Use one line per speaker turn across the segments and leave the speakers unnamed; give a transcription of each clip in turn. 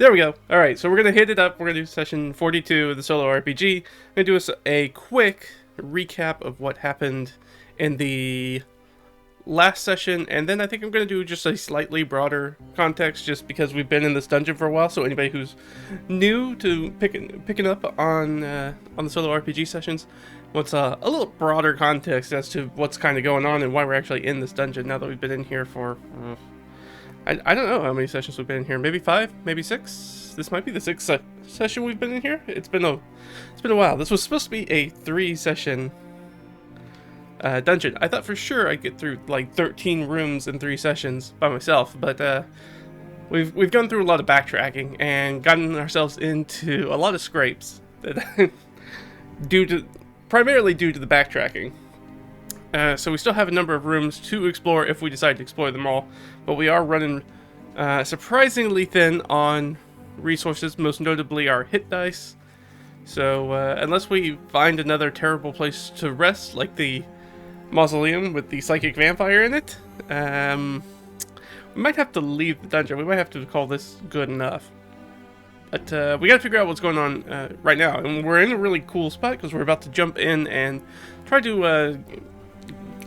There we go. Alright, so we're going to hit it up. We're going to do session 42 of the solo RPG. I'm going to do a quick recap of what happened in the last session, and then I think I'm going to do just a slightly broader context, just because we've been in this dungeon for a while, so anybody who's new to picking up on the solo RPG sessions wants a little broader context as to what's kind of going on and why we're actually in this dungeon now that we've been in here for... I don't know how many sessions we've been in here. Maybe 5, maybe 6. This might be the 6th session we've been in here. It's been a while. This was supposed to be a 3-session dungeon. I thought for sure I'd get through like 13 rooms in 3 sessions by myself, but we've gone through a lot of backtracking and gotten ourselves into a lot of scrapes that primarily due to the backtracking. So we still have a number of rooms to explore if we decide to explore them all, but we are running surprisingly thin on resources, most notably our hit dice. So unless we find another terrible place to rest, like the mausoleum with the psychic vampire in it, we might have to leave the dungeon. We might have to call this good enough. But we gotta figure out what's going on right now, and we're in a really cool spot because we're about to jump in and try to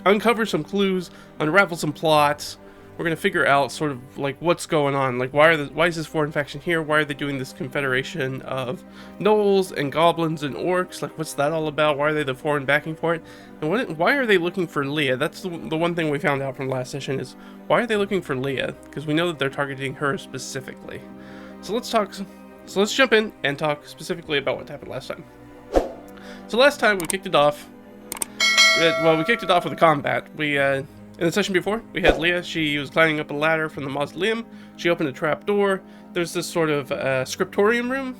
uncover some clues, unravel some plots. We're gonna figure out sort of like what's going on. Like why is this foreign faction here? Why are they doing this confederation of gnolls and goblins and orcs? Like what's that all about? Why are they the foreign backing for it? And why are they looking for Leah? That's the one thing we found out from last session is why are they looking for Leah? Because we know that they're targeting her specifically. So let's jump in and talk specifically about what happened last time. So last time we kicked it off. Well, we kicked it off with a combat. In the session before, we had Leah. She was climbing up a ladder from the mausoleum. She opened a trap door. There's this sort of scriptorium room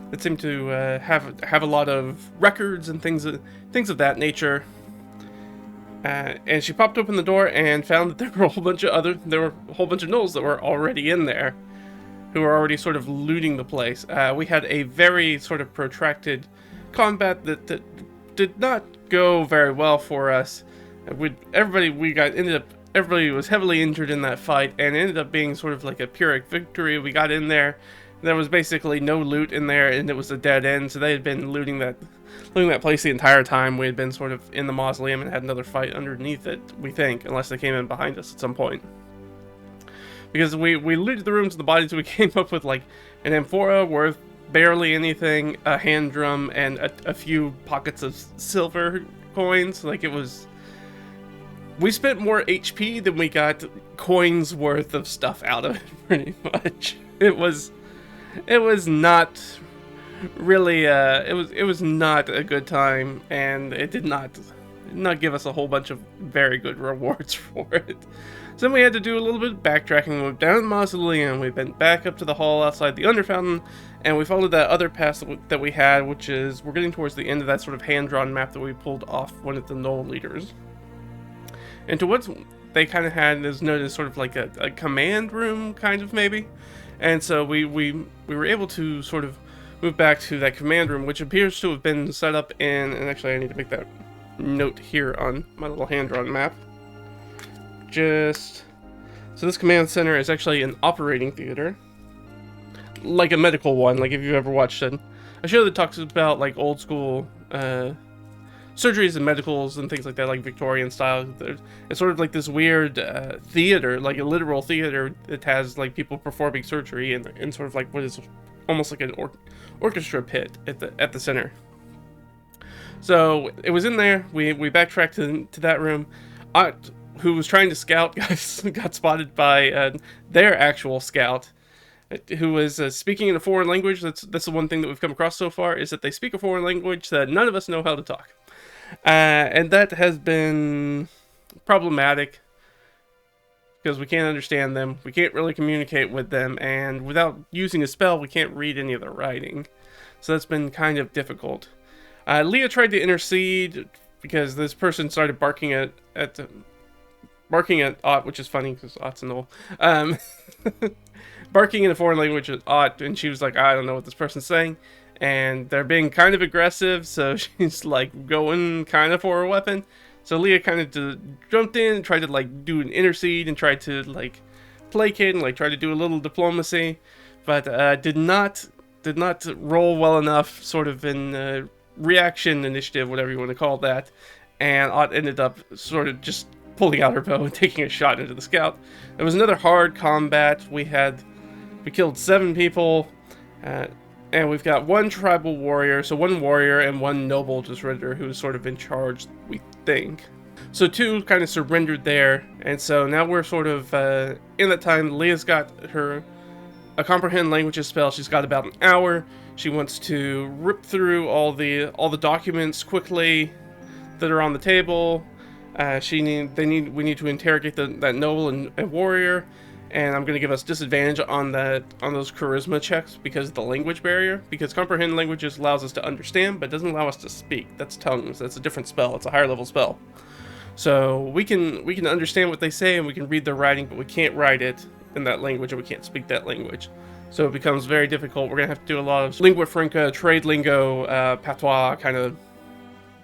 that seemed to have a lot of records and things of that nature. And she popped open the door and found that there were a whole bunch of gnolls that were already in there, who were already sort of looting the place. We had a very sort of protracted combat that did not go very well for us. Everybody was heavily injured in that fight, and it ended up being sort of like a Pyrrhic victory. We got in there, there was basically no loot in there, and it was a dead end. So they had been looting that place the entire time. We had been sort of in the mausoleum and had another fight underneath it, we think, unless they came in behind us at some point. Because we looted the rooms and the bodies, we came up with like an amphora worth barely anything, a hand drum, and a few pockets of silver coins. Like it was... We spent more HP than we got coins worth of stuff out of it, pretty much. It was not really, it was not a good time, and it did not give us a whole bunch of very good rewards for it. So then we had to do a little bit of backtracking. We went down to the mausoleum, we went back up to the hall outside the Underfountain, and we followed that other path that we had, which is, we're getting towards the end of that sort of hand-drawn map that we pulled off one of the gnoll leaders. And to what they kind of had is known as sort of like a command room, kind of, maybe. And so we were able to sort of move back to that command room, which appears to have been set up in, and actually I need to make that note here on my little hand-drawn map. So this command center is actually an operating theater, like a medical one. Like if you've ever watched a show that talks about like old school surgeries and medicals and things like that, like Victorian style. It's sort of like this weird theater, like a literal theater that has like people performing surgery in sort of like what is almost like an orchestra pit at the center. So it was in there. We backtracked to that room. Ott, who was trying to scout, got spotted by their actual scout, who was speaking in a foreign language. That's the one thing that we've come across so far, is that they speak a foreign language that none of us know how to talk. And that has been problematic because we can't understand them. We can't really communicate with them, and without using a spell, we can't read any of their writing. So that's been kind of difficult. Leah tried to intercede because this person started barking at Ott, which is funny because Ott's a gnoll. Barking in a foreign language at Ott, and she was like, I don't know what this person's saying. And they're being kind of aggressive, so she's like going kind of for a weapon. So Leah kind of jumped in and tried to like do an intercede and tried to like placate and like try to do a little diplomacy. but did not roll well enough, sort of in reaction initiative, whatever you want to call that, and Ott ended up sort of just pulling out her bow and taking a shot into the scout. It was another hard combat. We killed 7 people, and we've got 1 tribal warrior, so 1 warrior and 1 noble just render who's sort of in charge, we think. So 2 kind of surrendered there, and so now we're sort of in that time. Leah's got a comprehend languages spell. She's got about an hour. She wants to rip through all the documents quickly that are on the table. We need to interrogate that noble and warrior, and I'm going to give us disadvantage on those charisma checks because of the language barrier. Because comprehend languages allows us to understand, but doesn't allow us to speak. That's tongues. That's a different spell. It's a higher level spell. So we can understand what they say and we can read their writing, but we can't write it in that language, and we can't speak that language. So it becomes very difficult. We're gonna have to do a lot of lingua franca, trade lingo, patois, kind of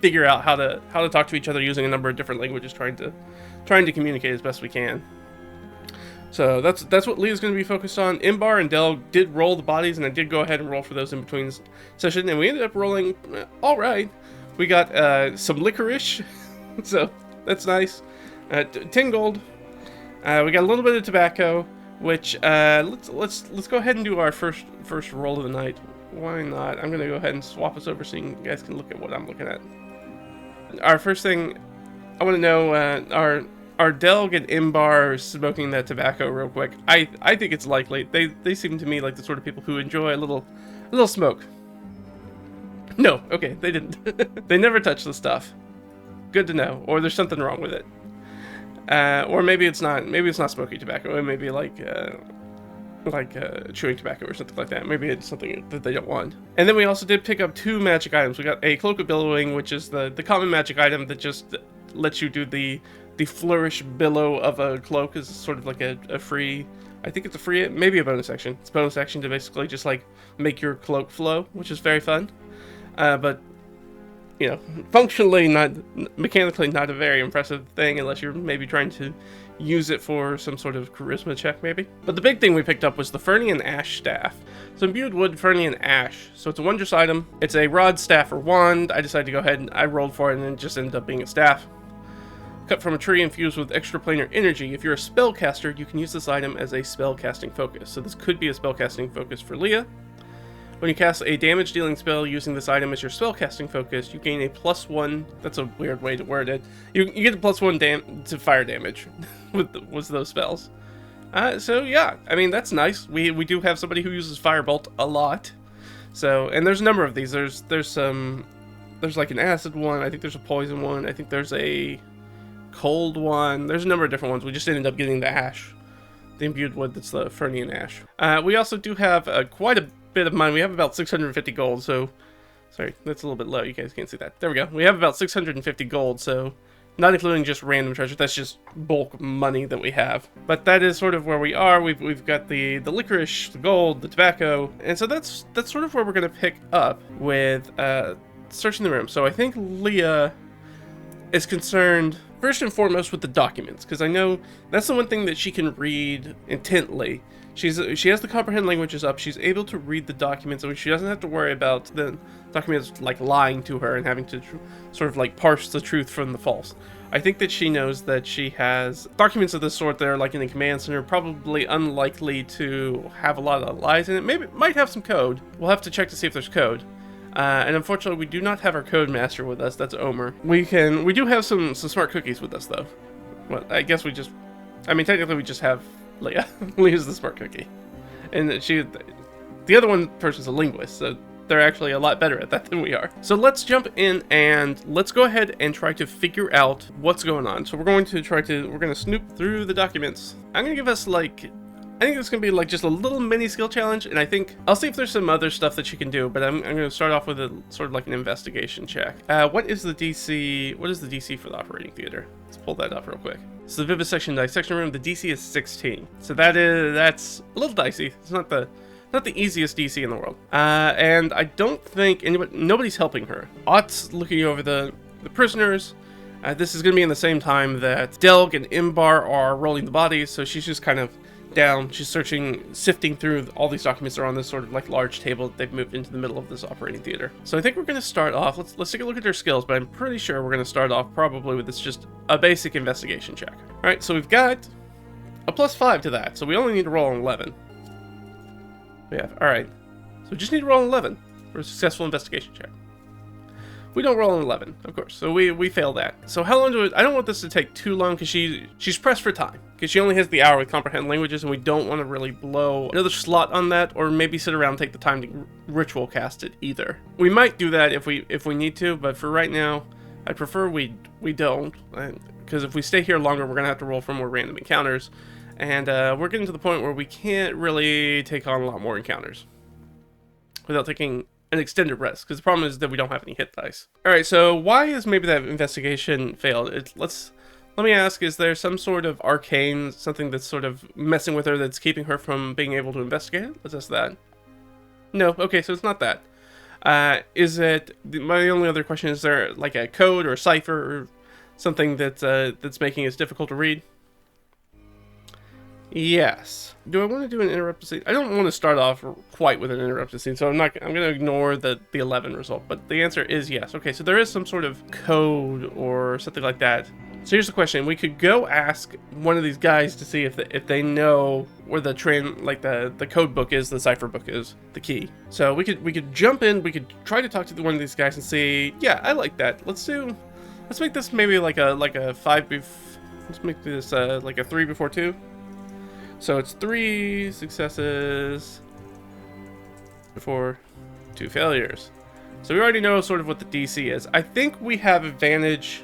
figure out how to talk to each other using a number of different languages, trying to communicate as best we can. So that's what Leah's going to be focused on. Imbar and Del did roll the bodies, and I did go ahead and roll for those in between session, and we ended up rolling all right. We got some licorice, so that's nice. 10 gold. We got a little bit of tobacco, which let's go ahead and do our first roll of the night. Why not? I'm gonna go ahead and swap us over so you guys can look at what I'm looking at. Our first thing, I want to know are Delg and Imbar smoking that tobacco real quick. I think it's likely. They seem to me like the sort of people who enjoy a little smoke. No, okay, they didn't. They never touch the stuff. Good to know. Or there's something wrong with it. Or maybe it's not smoky tobacco. It may be like chewing tobacco or something like that. Maybe it's something that they don't want. And then we also did pick up 2 magic items. We got a Cloak of Billowing, which is the common magic item that just lets you do the flourish billow of a cloak. Is sort of like a free, I think it's a free, maybe a bonus action. It's a bonus action to basically just like make your cloak flow, which is very fun. But you know, functionally mechanically not a very impressive thing unless you're maybe trying to use it for some sort of charisma check maybe. But the big thing we picked up was the Fernian Ash Staff. So imbued wood, Fernian Ash. So it's a wondrous item. It's a rod, staff, or wand. I decided to go ahead and I rolled for it and it just ended up being a staff. Cut from a tree infused with extraplanar energy. If you're a spellcaster, you can use this item as a spellcasting focus. So this could be a spellcasting focus for Leah. When you cast a damage-dealing spell using this item as your spellcasting focus, you gain a +1. That's a weird way to word it. You get a +1 to fire damage with those spells. So yeah, I mean that's nice. We do have somebody who uses Firebolt a lot. So, and there's a number of these. There's like an acid one. I think there's a poison one. I think there's a cold one. There's a number of different ones. We just ended up getting the ash, the imbued wood. That's the Fernian Ash. We also do have quite a bit of money. We have about 650 gold, so sorry, that's a little bit low. You guys can't see that. There we go. We have about 650 gold, so not including just random treasure. That's just bulk money that we have. But that is sort of where we are. We've got the licorice, the gold, the tobacco, and so that's sort of where we're gonna pick up with searching the room. So I think Leah is concerned first and foremost with the documents, because I know that's the one thing that she can read intently. She has the comprehend languages up. She's able to read the documents, and she doesn't have to worry about the documents like lying to her and having to sort of like parse the truth from the false. I think that she knows that she has documents of this sort that are like in the command center, probably unlikely to have a lot of lies in it. Maybe it might have some code. We'll have to check to see if there's code. And unfortunately, we do not have our code master with us. That's Omer. We do have some smart cookies with us though. Well, I guess technically we just have Leah. Leah's the smart cookie, and the other one person's a linguist, so they're actually a lot better at that than we are. So let's jump in and let's go ahead and try to figure out what's going on. So we're going to snoop through the documents. I'm gonna give us I think it's going to be like just a little mini skill challenge, and I think I'll see if there's some other stuff that you can do, but I'm going to start off with a sort of like an investigation check. What is the DC? What is the DC for the operating theater? Let's pull that up real quick. So the vivisection dissection room, the DC is 16. So that's a little dicey. It's not the easiest DC in the world. And I don't think nobody's helping her. Ott's looking over the prisoners. This is going to be in the same time that Delg and Imbar are rolling the bodies, so she's just kind of down. She's searching, sifting through all these documents that are on this sort of like large table that they've moved into the middle of this operating theater. So I think we're going to start off, let's take a look at her skills, but I'm pretty sure we're going to start off probably with this just a basic investigation check. All right, so we've got a +5 to that, so we only need to roll an 11. We have, all right, so we just need to roll an 11 for a successful investigation check. We don't roll an 11, of course, so we fail that. So how long I don't want this to take too long, because she's pressed for time, because she only has the hour with comprehend languages, and we don't want to really blow another slot on that, or maybe sit around and take the time to ritual cast it either. We might do that if we need to, but for right now, I prefer we don't, because if we stay here longer, we're gonna have to roll for more random encounters, and we're getting to the point where we can't really take on a lot more encounters without taking an extended rest, because the problem is that we don't have any hit dice. All right, so why is maybe that investigation failed? Let me ask, is there some sort of arcane, something that's sort of messing with her that's keeping her from being able to investigate? Let's ask that. No, okay, so it's not that. Is it, my only other question, is there like a code or a cipher or something that's making it difficult to read? Yes. Do I want to do an interrupted scene? I don't want to start off quite with an interrupted scene, so I'm going to ignore the 11 result, but the answer is yes. Okay, so there is some sort of code or something like that. So here's the question. We could go ask one of these guys to see if they know where the the code book is, the cipher book is, the key. So we could jump in, we could try to talk to one of these guys and see, yeah, I like that. Let's make this maybe like a 5 let's make this like a 3 before 2. So it's 3 successes before 2 failures. So we already know sort of what the DC is. I think we have advantage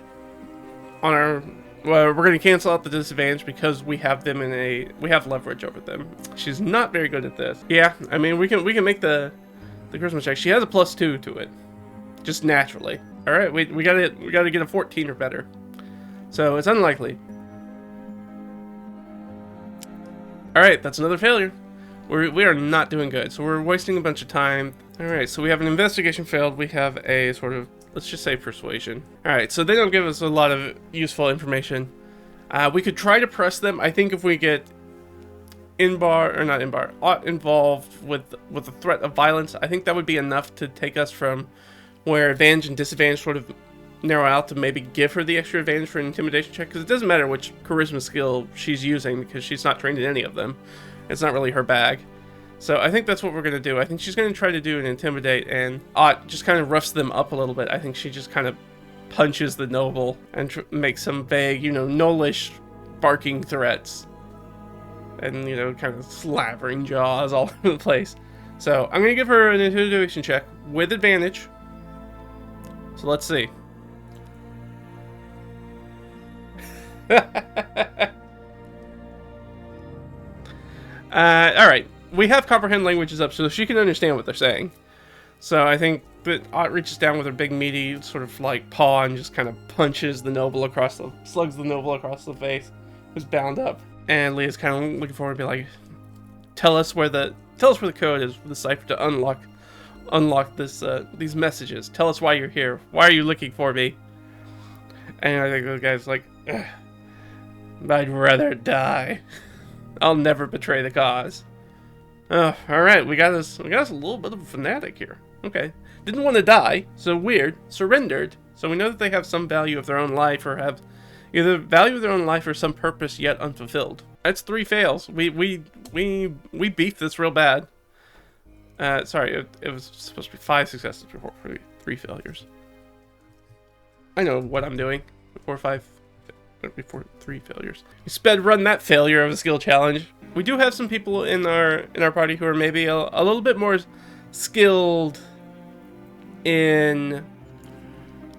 on our... Well, we're going to cancel out the disadvantage because we have them we have leverage over them. She's not very good at this. Yeah, I mean, we can make the charisma check. She has a +2 to it, just naturally. All right, we got to get a 14 or better. So it's unlikely. Alright, that's another failure. We are not doing good, so we're wasting a bunch of time. Alright, so we have an investigation failed. We have a sort of, let's just say, persuasion. Alright, so they don't give us a lot of useful information. We could try to press them. I think if we get involved with the threat of violence, I think that would be enough to take us from where advantage and disadvantage sort of narrow out to maybe give her the extra advantage for an intimidation check, because it doesn't matter which charisma skill she's using because she's not trained in any of them. It's not really her bag. So I think that's what we're going to do. I think she's going to try to do an intimidate, and just kind of roughs them up a little bit. I think she just kind of punches the noble and makes some vague, gnollish barking threats. And, kind of slavering jaws all over the place. So I'm going to give her an intimidation check with advantage. So let's see. Alright, we have comprehend languages up so she can understand what they're saying. So I think that Ott reaches down with her big meaty sort of like paw and just kind of punches the noble slugs the noble across the face, who's bound up. And Leah's kind of looking forward to be like, tell us where the code is for the cipher to unlock these messages. Tell us why you're here. Why are you looking for me? And I think the guy's like, ugh. I'd rather die. I'll never betray the cause. Oh, alright, we got us a little bit of a fanatic here. Okay. Didn't want to die, so weird. Surrendered. So we know that they have some value of their own life, or have either value of their own life or some purpose yet unfulfilled. That's 3 fails. We beefed this real bad. Sorry, it was supposed to be 5 successes before 3 failures. I know what I'm doing. Before 3 failures. We sped run that failure of a skill challenge. We do have some people in our party who are maybe a little bit more skilled in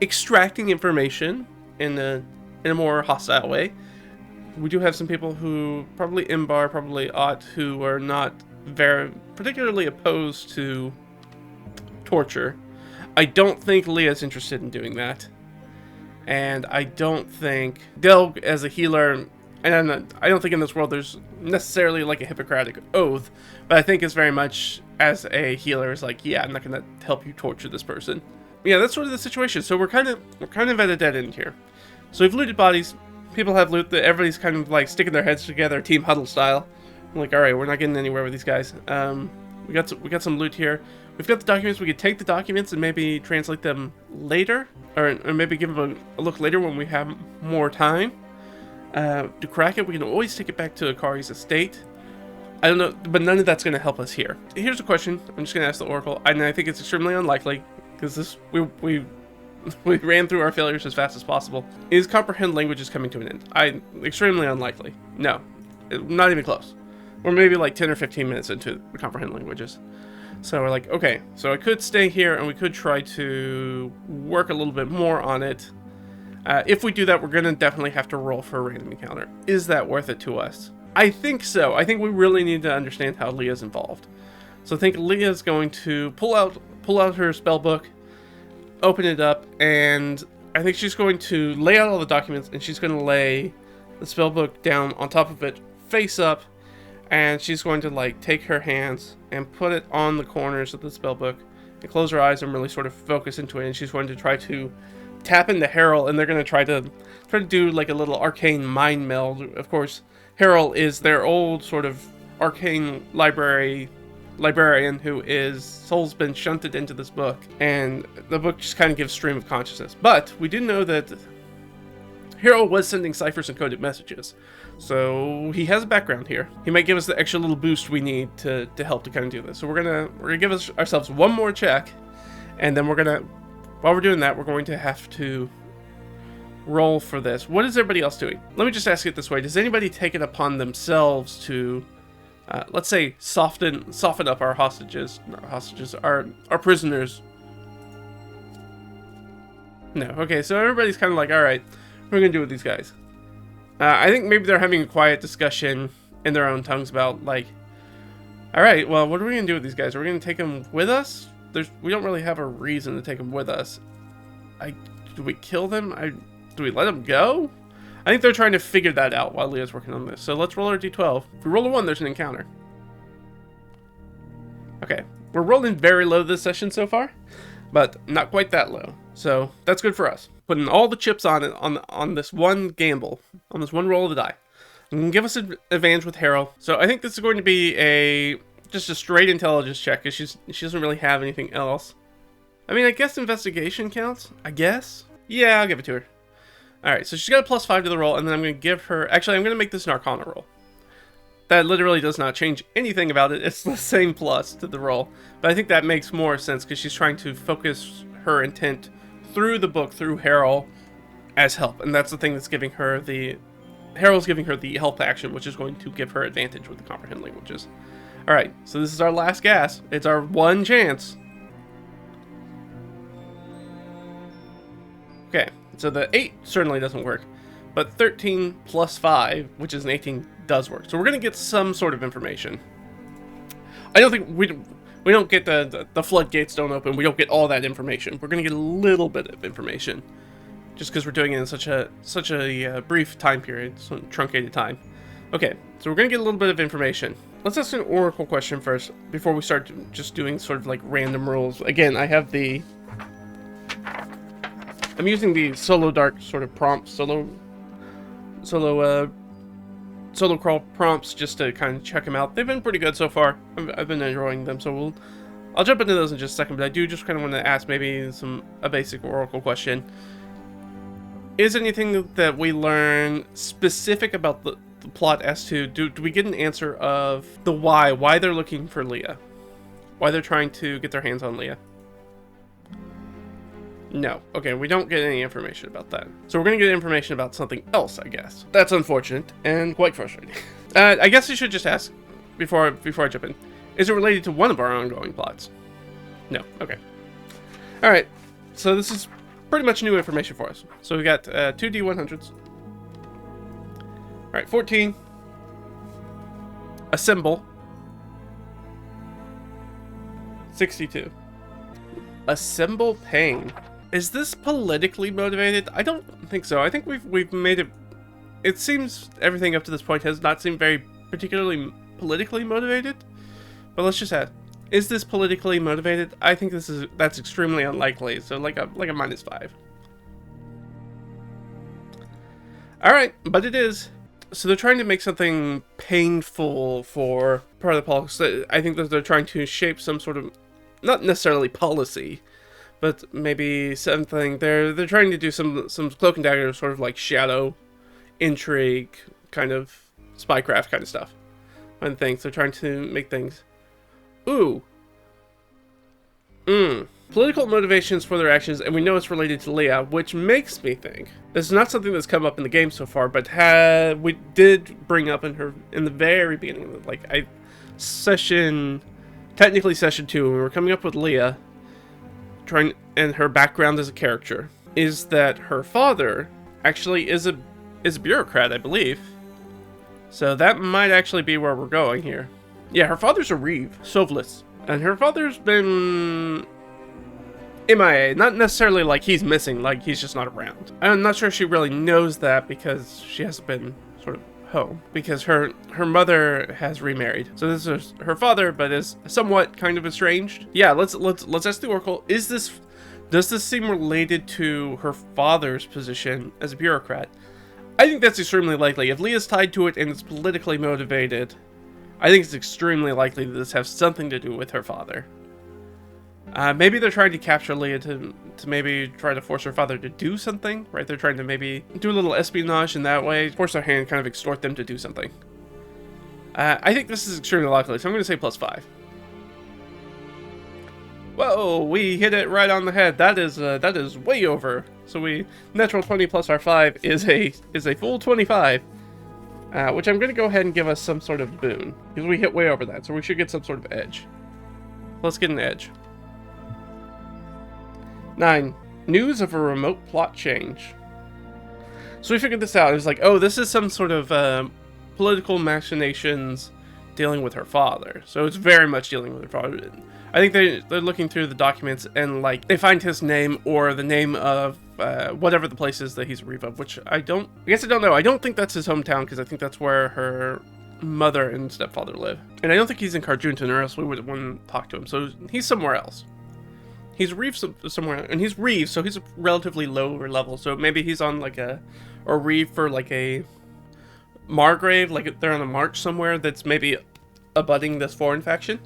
extracting information in a more hostile way. We do have some people who, probably Imbar, probably Ott, who are not very particularly opposed to torture. I don't think Leah's interested in doing that. And I don't think Delg as a healer, and I don't think in this world there's necessarily like a Hippocratic oath, but I think it's very much as a healer is like, yeah, I'm not gonna help you torture this person. Yeah, that's sort of the situation. So we're kind of at a dead end here. So we've looted bodies. People have loot. Everybody's kind of like sticking their heads together, team huddle style, I'm like, all right, we're not getting anywhere with these guys. We got some loot here. We've got the documents. We could take the documents and maybe translate them later, or maybe give them a look later when we have more time. To crack it, we can always take it back to Akari's estate. I don't know, but none of that's going to help us here. Here's a question. I'm just going to ask the Oracle, and I think it's extremely unlikely because we ran through our failures as fast as possible. Is comprehend languages coming to an end? Extremely unlikely. No, not even close. We're maybe like 10 or 15 minutes into comprehend languages. So we're like, okay, so I could stay here and we could try to work a little bit more on it. If we do that, we're going to definitely have to roll for a random encounter. Is that worth it to us? I think so. I think we really need to understand how Leah's involved. So I think Leah's going to pull out her spell book, open it up, and I think she's going to lay out all the documents, and she's going to lay the spell book down on top of it, face up, and she's going to like take her hands and put it on the corners of the spellbook and close her eyes and really sort of focus into it. And she's going to try to tap into Harrell, and they're going to try to do like a little arcane mind meld. Of course, Harrell is their old sort of arcane librarian who is soul's been shunted into this book, and the book just kind of gives stream of consciousness. But we do know that Harrell was sending ciphers and coded messages, so he has a background here. He might give us the extra little boost we need to help to kind of do this. So we're gonna give ourselves one more check, and then while we're doing that, we're going to have to roll for this. What is everybody else doing? Let me just ask it this way: does anybody take it upon themselves to, let's say, soften up our hostages, our prisoners? No. Okay, so everybody's kind of like, all right, what are we gonna do with these guys? I think maybe they're having a quiet discussion in their own tongues about like, all right, well, what are we gonna do with these guys? Are we gonna take them with us? We don't really have a reason to take them with us. Do we kill them? Do we let them go? I think they're trying to figure that out while Leah's working on this. So let's roll our d12. If we roll a 1, there's an encounter. Okay, we're rolling very low this session so far, but not quite that low. So that's good for us. Putting all the chips on it on this one gamble, on this one roll of the die. And can give us an advantage with Harrell. So I think this is going to be just a straight intelligence check, because she doesn't really have anything else. I mean, I guess investigation counts. I guess. Yeah, I'll give it to her. All right, so she's got a +5 to the roll, and then I'm going to give her. Actually, I'm going to make this an Arcana roll. That literally does not change anything about it. It's the same plus to the roll, but I think that makes more sense because she's trying to focus her intent through the book, through Harrell, as help, and that's the thing that's giving her Harrell's giving her the help action, which is going to give her advantage with the comprehend languages. All right, so this is our last gas. It's our one chance. Okay, so the 8 certainly doesn't work, but 13 plus 5, which is an 18, does work. So we're going to get some sort of information. I don't think we don't get the floodgates don't open. We don't get all that information. We're going to get a little bit of information, just because we're doing it in such a brief time period, so truncated time. Okay, so we're going to get a little bit of information. Let's ask an oracle question first before we start just doing sort of like random rules. Again, I'm using the solo dark sort of prompts, solo crawl prompts, just to kind of check them out. They've been pretty good so far. I've been enjoying them, so I'll jump into those in just a second, but I do just kind of want to ask maybe a basic oracle question. Is anything that we learn specific about the plot as to, do we get an answer of the why they're looking for Leah? Why they're trying to get their hands on Leah? No. Okay, we don't get any information about that. So we're going to get information about something else, I guess. That's unfortunate and quite frustrating. I guess I should just ask, before I jump in, is it related to one of our ongoing plots? No. Okay. Alright, so this is pretty much new information for us. So we got 2 D100s. Alright, 14. A symbol. 62. A symbol pain. Is this politically motivated? I don't think so. I think we've made it. It seems everything up to this point has not seemed very particularly politically motivated. But let's just ask: is this politically motivated? I think that's extremely unlikely. So like a -5. All right, but it is. So they're trying to make something painful for part of the politics. I think that they're trying to shape some sort of, not necessarily policy, but maybe something. They're trying to do some cloak and dagger sort of like shadow, intrigue, kind of spycraft kind of stuff. And things they're trying to make things. Ooh. Political motivations for their actions, and we know it's related to Leah, which makes me think this is not something that's come up in the game so far, but we did bring up in the very beginning, like technically session 2, when we were coming up with Leah, and her background as a character, is that her father actually is a bureaucrat, I believe. So that might actually be where we're going here. Yeah, her father's a Reeve, Sovlis, and her father's been MIA, not necessarily like he's missing, like he's just not around. I'm not sure she really knows that because she hasn't been sort of home, because her mother has remarried. So this is her father, but is somewhat kind of estranged. Yeah, let's ask the Oracle. Does this seem related to her father's position as a bureaucrat? I think that's extremely likely. If Leah's tied to it and it's politically motivated, I think it's extremely likely that this has something to do with her father. Maybe they're trying to capture Leah to maybe try to force her father to do something, right? They're trying to maybe do a little espionage in that way, force their hand, kind of extort them to do something. I think this is extremely likely, so I'm going to say +5. Whoa, we hit it right on the head. That is way over. So natural 20 plus our 5 is a full 25. Which I'm going to go ahead and give us some sort of boon, because we hit way over that, so we should get some sort of edge. Let's get an edge. 9. News of a remote plot change. So we figured this out. It was like, oh, this is some sort of political machinations dealing with her father. So it's very much dealing with her father. I think they're looking through the documents and like they find his name or the name of whatever the place is that he's a Reeve of, which I guess I don't know. I don't think that's his hometown, because I think that's where her mother and stepfather live. And I don't think he's in Carjuntan, or else we would want to talk to him. So he's somewhere else. He's Reeve somewhere, and he's Reeve, so he's a relatively lower level. So maybe he's on like a Reeve for like a Margrave, like they're on a march somewhere that's maybe abutting this foreign faction.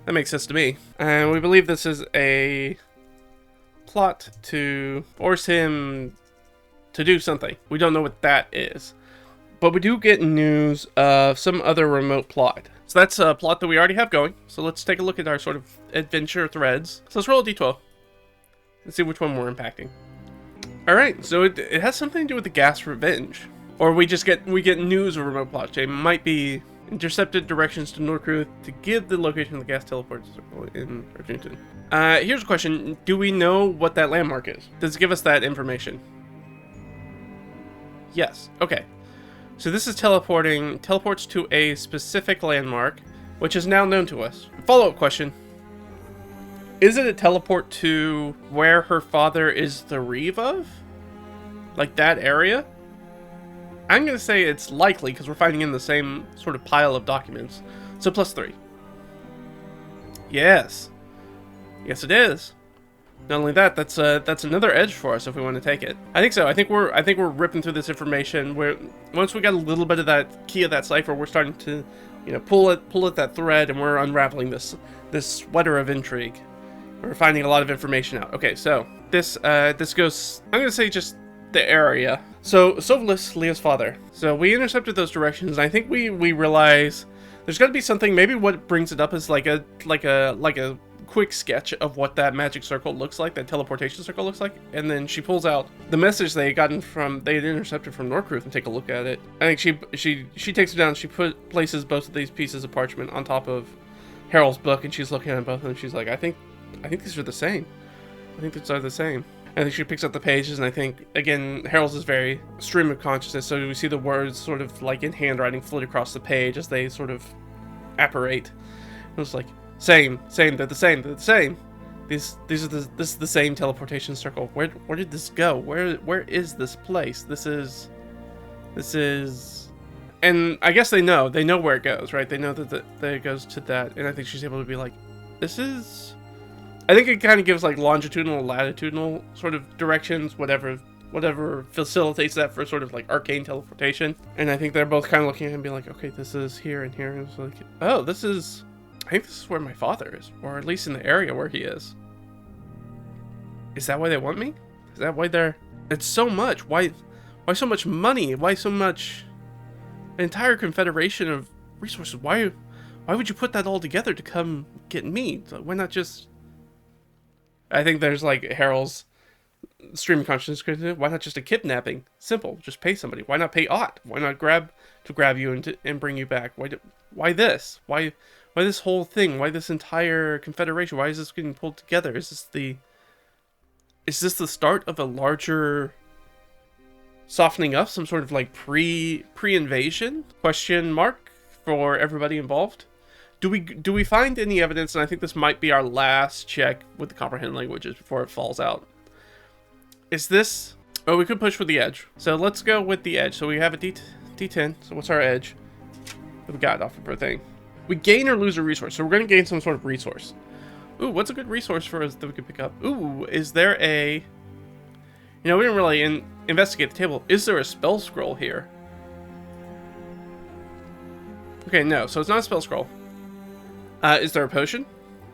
That makes sense to me. And we believe this is a plot to force him to do something. We don't know what that is. But we do get news of some other remote plot. So that's a plot that we already have going. So let's take a look at our sort of adventure threads. So let's roll a d12 and see which one we're impacting. Alright, so it has something to do with the gas revenge. Or we get news of a remote plot. It might be intercepted directions to Norcruth to give the location of the gas teleport circle in Argentine. Here's a question. Do we know what that landmark is? Does it give us that information? Yes. Okay. So this is teleports to a specific landmark, which is now known to us. Follow-up question. Is it a teleport to where her father is the Reeve of? Like that area? I'm going to say it's likely, because we're finding in the same sort of pile of documents. So +3. Yes. Yes, it is. Not only that, that's another edge for us if we want to take it. I think so. I think we're ripping through this information. Once we got a little bit of that key of that cipher, we're starting to, pull at that thread, and we're unraveling this sweater of intrigue. We're finding a lot of information out. Okay, so this goes. I'm gonna say just the area. So Sovlis, Leah's father. So we intercepted those directions, and I think we realize there's got to be something. Maybe what brings it up is like a quick sketch of what that magic circle looks like, that teleportation circle looks like, and then she pulls out the message they had intercepted from Norcruth and take a look at it. I think she takes it down. She places both of these pieces of parchment on top of Harold's book, and she's looking at both of them. She's like, I think these are the same. I think these are the same. I think she picks up the pages, and I think, again, Harold's is very stream of consciousness, so we see the words sort of like in handwriting float across the page as they sort of apparate. And it's like, same, they're the same. This is the same teleportation circle. Where did this go? Where is this place? This is, and I guess they know where it goes, right? They know that it goes to that, and I think she's able to be like, this is. I think it kind of gives like longitudinal, latitudinal sort of directions, whatever whatever facilitates that for sort of like arcane teleportation. And I think they're both kind of looking at him and being like, okay, this is here and here. And it's like, oh, I think this is where my father is, or at least in the area where he is. Is that why they want me? Is that why it's so much? Why so much money? Why so much? An entire confederation of resources. Why would you put that all together to come get me? Why not just... I think there's like Harold's stream consciousness. Why not just a kidnapping? Simple. Just pay somebody. Why not pay Ott? Why not grab you and bring you back? Why this? Why this whole thing? Why this entire confederation? Why is this getting pulled together? Is this the start of a larger softening up? Some sort of like pre-invasion? Question mark for everybody involved. Do we find any evidence? And I think this might be our last check with the comprehend languages before it falls out. Is this... Oh, we could push for the edge. So let's go with the edge. So we have a D10. So what's our edge? What we got off of our thing? We gain or lose a resource. So we're going to gain some sort of resource. Ooh, what's a good resource for us that we could pick up? Ooh, is there a... You know, we didn't really investigate the table. Is there a spell scroll here? Okay, no. So it's not a spell scroll. Is there a potion?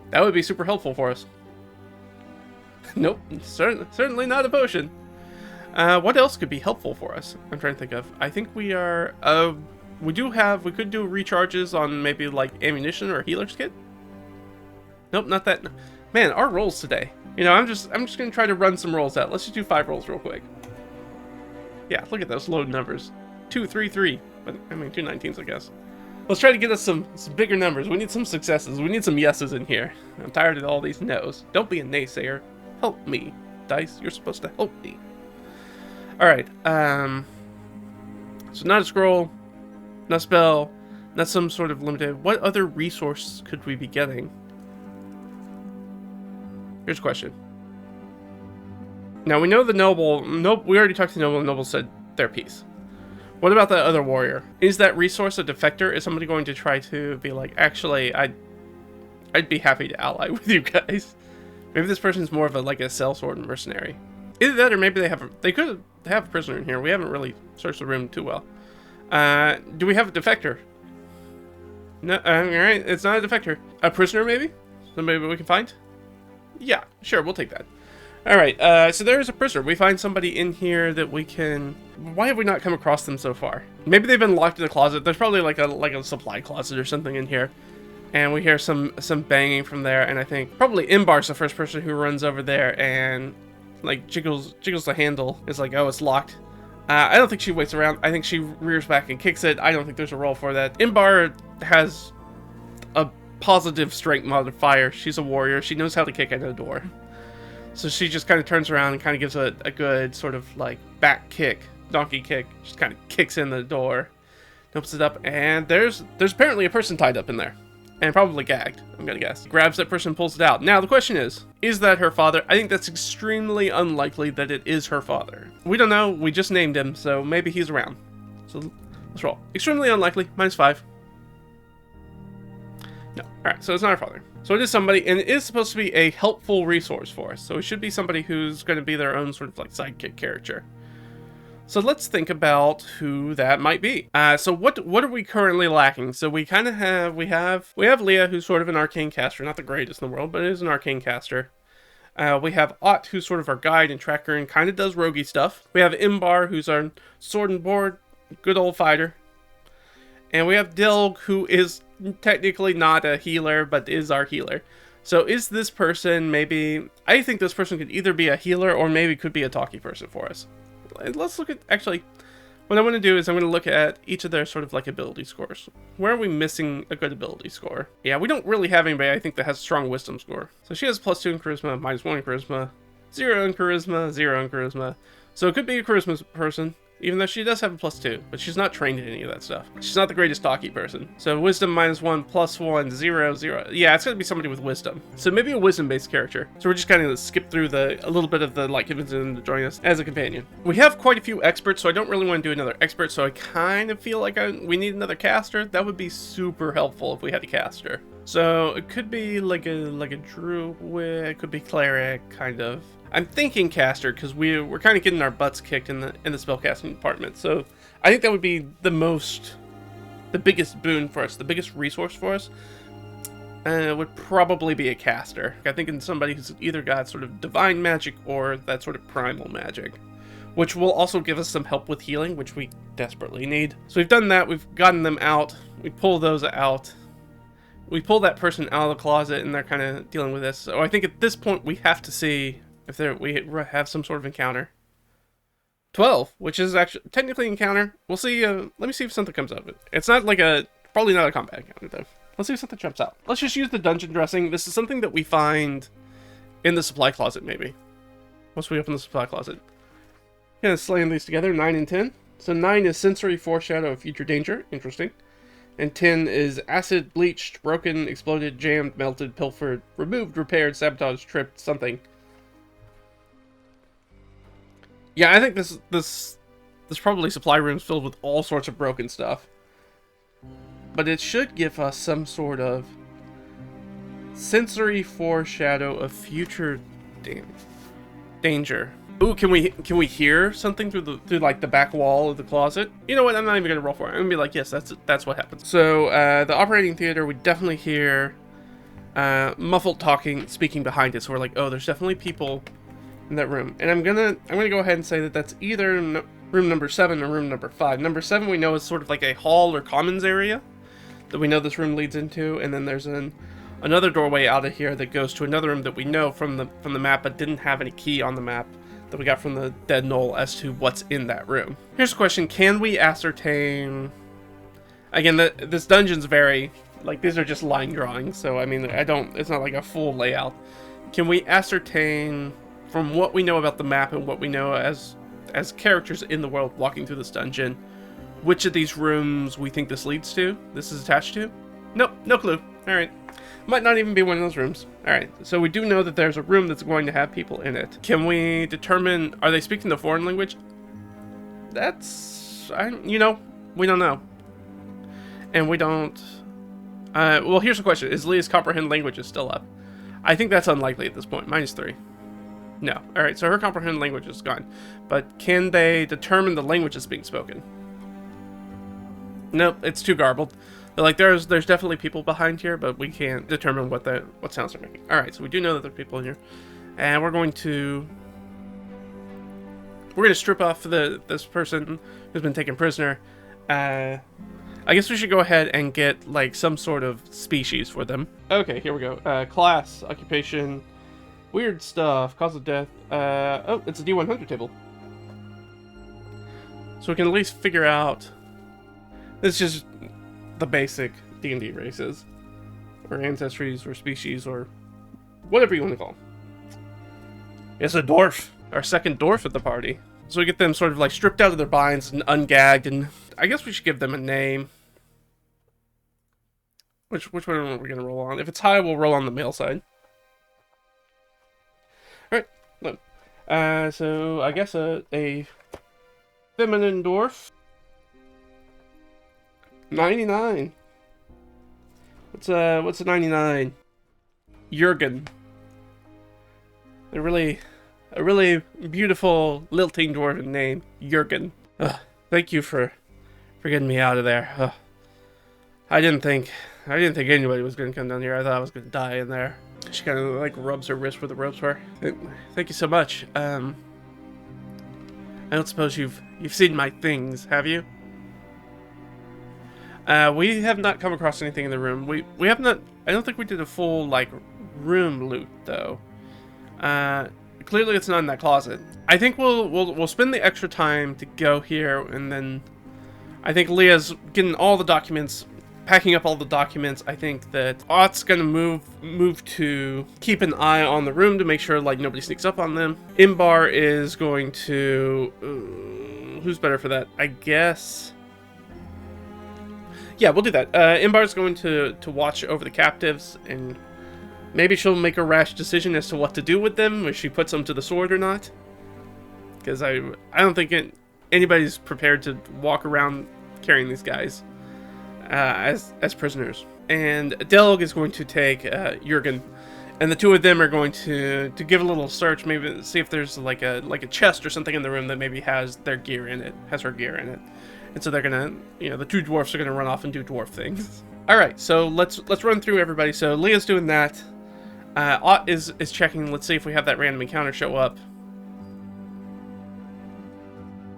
That would be super helpful for us. Nope, certainly not a potion. What else could be helpful for us? I'm trying to think of. I think we are... we could do recharges on maybe like ammunition or a healer's kit. Nope, not that. Man, our rolls today. You know, I'm just gonna try to run some rolls out. Let's just do 5 rolls real quick. Yeah, look at those low numbers. 2, 3, 3. But I mean, 2 19s, I guess. Let's try to get us some bigger numbers. We need some successes. We need some yeses in here. I'm tired of all these no's. Don't be a naysayer. Help me, dice. You're supposed to help me. All right. So not a scroll, not a spell, not some sort of limited. What other resource could we be getting? Here's a question. Now we know the noble. Nope. We already talked to the noble. The noble said their piece. What about that other warrior? Is that resource a defector? Is somebody going to try to be like, actually, I'd be happy to ally with you guys. Maybe this person's more of a sellsword mercenary. Either that, or maybe they could have a prisoner in here. We haven't really searched the room too well. Do we have a defector? No. All right, it's not a defector. A prisoner, maybe? Somebody we can find? Yeah, sure, we'll take that. All right, so there is a prisoner. We find somebody in here that we can... Why have we not come across them so far? Maybe they've been locked in a closet. There's probably like a supply closet or something in here. And we hear some banging from there, and I think probably Imbar's the first person who runs over there and like jiggles the handle. It's like, oh, it's locked. I don't think she waits around. I think she rears back and kicks it. I don't think there's a roll for that. Imbar has a positive strength modifier. She's a warrior. She knows how to kick at a door. So she just kind of turns around and kind of gives a good sort of like back kick, donkey kick. Just kind of kicks in the door, opens it up, and there's apparently a person tied up in there. And probably gagged, I'm gonna guess. Grabs that person, pulls it out. Now, the question is that her father? I think that's extremely unlikely that it is her father. We don't know, we just named him, so maybe he's around. So, let's roll. Extremely unlikely, -5. No, alright, so it's not her father. So it is somebody, and it is supposed to be a helpful resource for us. So it should be somebody who's gonna be their own sort of like sidekick character. So let's think about who that might be. So what are we currently lacking? So we kind of have, we have Leah, who's sort of an arcane caster, not the greatest in the world, but is an arcane caster. We have Ott, who's sort of our guide and tracker and kind of does roguey stuff. We have Imbar, who's our sword and board, good old fighter. And we have Dilg, who is technically not a healer, but is our healer. So is this person maybe, I think this person could either be a healer or maybe could be a talkie person for us. Let's look at, actually, what I want to do is I'm going to look at each of their sort of like ability scores. Where are we missing a good ability score? Yeah, we don't really have anybody, I think, that has a strong wisdom score. So she has +2 in charisma, -1 in charisma, 0 in charisma, 0 in charisma. So it could be a charisma person, even though she does have a +2, but she's not trained in any of that stuff. She's not the greatest talkie person. So wisdom -1, +1, 0, 0. Yeah, it's gonna be somebody with wisdom. So maybe a wisdom-based character. So we're just kind of skip through a little bit of the like convincing them to join us as a companion. We have quite a few experts, so I don't really want to do another expert. So I kind of feel like we need another caster. That would be super helpful if we had a caster. So it could be like a druid, it could be cleric, kind of. I'm thinking caster because we're kind of getting our butts kicked in the spellcasting department. So I think that would be the biggest boon for us, the biggest resource for us. Would probably be a caster. I think in somebody who's either got sort of divine magic or that sort of primal magic, which will also give us some help with healing, which we desperately need. So we've done that. We've gotten them out. We pull those out. We pull that person out of the closet, and they're kind of dealing with this. So I think at this point we have to see if we have some sort of encounter. 12, which is actually technically an encounter. We'll see. Let me see if something comes out of it. It's not like probably not a combat encounter though. Let's see if something jumps out. Let's just use the dungeon dressing. This is something that we find in the supply closet, maybe. Once we open the supply closet. Gonna slam these together, 9 and 10. So 9 is sensory foreshadow of future danger. Interesting. And 10 is acid, bleached, broken, exploded, jammed, melted, pilfered, removed, repaired, sabotaged, tripped, something. Yeah, I think this probably supply rooms filled with all sorts of broken stuff. But it should give us some sort of sensory foreshadow of future danger. Ooh, can we hear something through like the back wall of the closet? You know what? I'm not even gonna roll for it. I'm gonna be like, yes, that's what happens. So the operating theater, we definitely hear muffled speaking behind it. So we're like, oh, there's definitely people in that room. And I'm gonna go ahead and say that that's either room number 7 or room number 5. Number 7 we know is sort of like a hall or commons area that we know this room leads into, and then there's another doorway out of here that goes to another room that we know from the map, but didn't have any key on the map that we got from the dead knoll as to what's in that room. Here's a question: can we ascertain? Again, this dungeon's very like these are just line drawings, so I mean it's not like a full layout. Can we ascertain from what we know about the map and what we know as characters in the world walking through this dungeon, which of these rooms we think this leads to? This is attached to? Nope, no clue. Alright. Might not even be one of those rooms. Alright, so we do know that there's a room that's going to have people in it. Can we determine, are they speaking the foreign language? We don't know. And we don't... well, here's the question. Is Leah's comprehend languages still up? I think that's unlikely at this point. -3. No. Alright, so her comprehend language is gone. But can they determine the language that's being spoken? Nope, it's too garbled. Like there's definitely people behind here, but we can't determine what sounds they're making. Alright, so we do know that there are people in here. And we're going to strip off this person who's been taken prisoner. I guess we should go ahead and get like some sort of species for them. Okay, here we go. Class, occupation, weird stuff, cause of death. Oh, it's a D100 table. So we can at least figure out. This is just the basic D&D races, or ancestries, or species, or whatever you want to call them. It's a dwarf, our second dwarf at the party. So we get them sort of like stripped out of their binds and ungagged, and I guess we should give them a name. Which one are we gonna roll on? If it's high, we'll roll on the male side. All right, so I guess a feminine dwarf. 99. What's a 99? Jurgen. A really beautiful lilting dwarven name, Jurgen. Thank you for getting me out of there. I didn't think anybody was gonna come down here. I thought I was gonna die in there. She kind of like rubs her wrist where the ropes were. Thank you so much. I don't suppose you've seen my things, have you? We have not come across anything in the room. We have not. I don't think we did a full like room loot though. Clearly it's not in that closet. I think we'll spend the extra time to go here, and then I think Leah's getting all the documents, packing up all the documents. I think that Ott's gonna move to keep an eye on the room to make sure like nobody sneaks up on them. Imbar is going to. Who's better for that? I guess. Yeah, we'll do that. Imbar's going to watch over the captives, and maybe she'll make a rash decision as to what to do with them, if she puts them to the sword or not. Because I don't think anybody's prepared to walk around carrying these guys as prisoners. and Delg is going to take Jurgen, and the two of them are going to give a little search, maybe see if there's like a chest or something in the room that maybe has their gear in it, has her gear in it, and so they're gonna, the two dwarfs are gonna run off and do dwarf things. All right, so let's run through everybody. So Leah's doing that. Ott is checking. Let's see if we have that random encounter show up.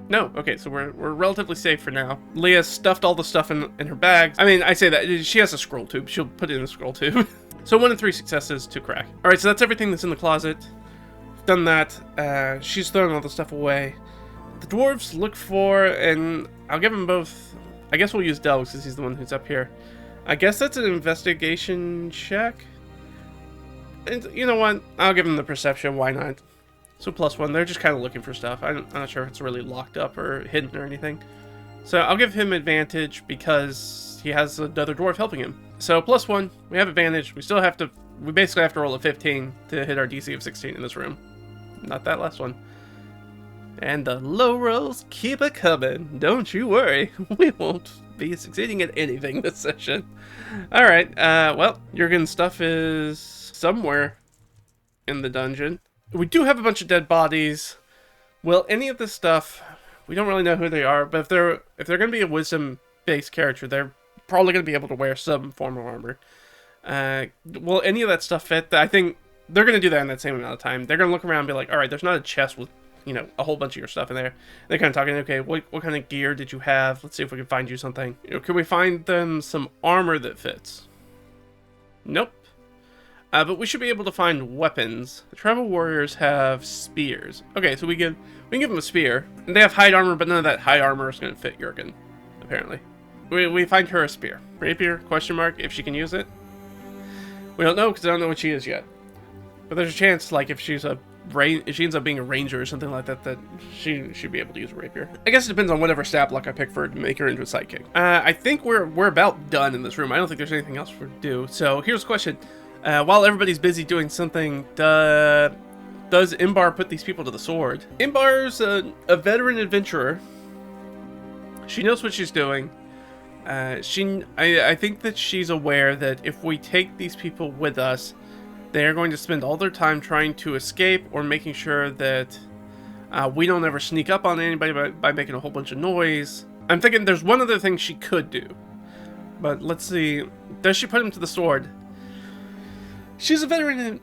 No, okay, so we're relatively safe for now. Leah stuffed all the stuff in her bag. I mean, I say that, she has a scroll tube. She'll put it in the scroll tube. So 1 and 3 successes, 2 crack. All right, so that's everything that's in the closet. We've done that. She's throwing all the stuff away. The dwarves look for, and I'll give them both. I guess we'll use Delg since he's the one who's up here. I guess that's an investigation check. And you know what? I'll give him the perception. Why not? So +1. They're just kind of looking for stuff. I'm not sure if it's really locked up or hidden or anything. So I'll give him advantage because he has another dwarf helping him. So +1. We have advantage. We basically have to roll a 15 to hit our DC of 16 in this room. Not that last one. And the low rolls keep it coming. Don't you worry. We won't be succeeding at anything this session. Alright, well, Jurgen's stuff is somewhere in the dungeon. We do have a bunch of dead bodies. Well, any of this stuff, we don't really know who they are, but if they're going to be a wisdom-based character, they're probably going to be able to wear some form of armor. Will any of that stuff fit? I think they're going to do that in that same amount of time. They're going to look around and be like, all right, there's not a chest with, a whole bunch of your stuff in there. They're kind of talking, okay, what kind of gear did you have? Let's see if we can find you something. Can we find them some armor that fits? Nope. But we should be able to find weapons. The tribal warriors have spears. Okay, so we can give them a spear. And they have hide armor, but none of that hide armor is going to fit Jurgen, apparently. We find her a spear. Rapier, question mark, if she can use it. We don't know, because I don't know what she is yet. But there's a chance, like, if she ends up being a ranger or something like that, that she should be able to use a rapier. I guess it depends on whatever stat block I pick for her to make her into a sidekick. I think we're about done in this room. I don't think there's anything else for to do. So here's a question. While everybody's busy doing something, does Imbar put these people to the sword? Imbar's a veteran adventurer. She knows what she's doing. I think that she's aware that if we take these people with us, they are going to spend all their time trying to escape or making sure that we don't ever sneak up on anybody by making a whole bunch of noise. I'm thinking there's one other thing she could do. But let's see. Does she put him to the sword? She's a veteran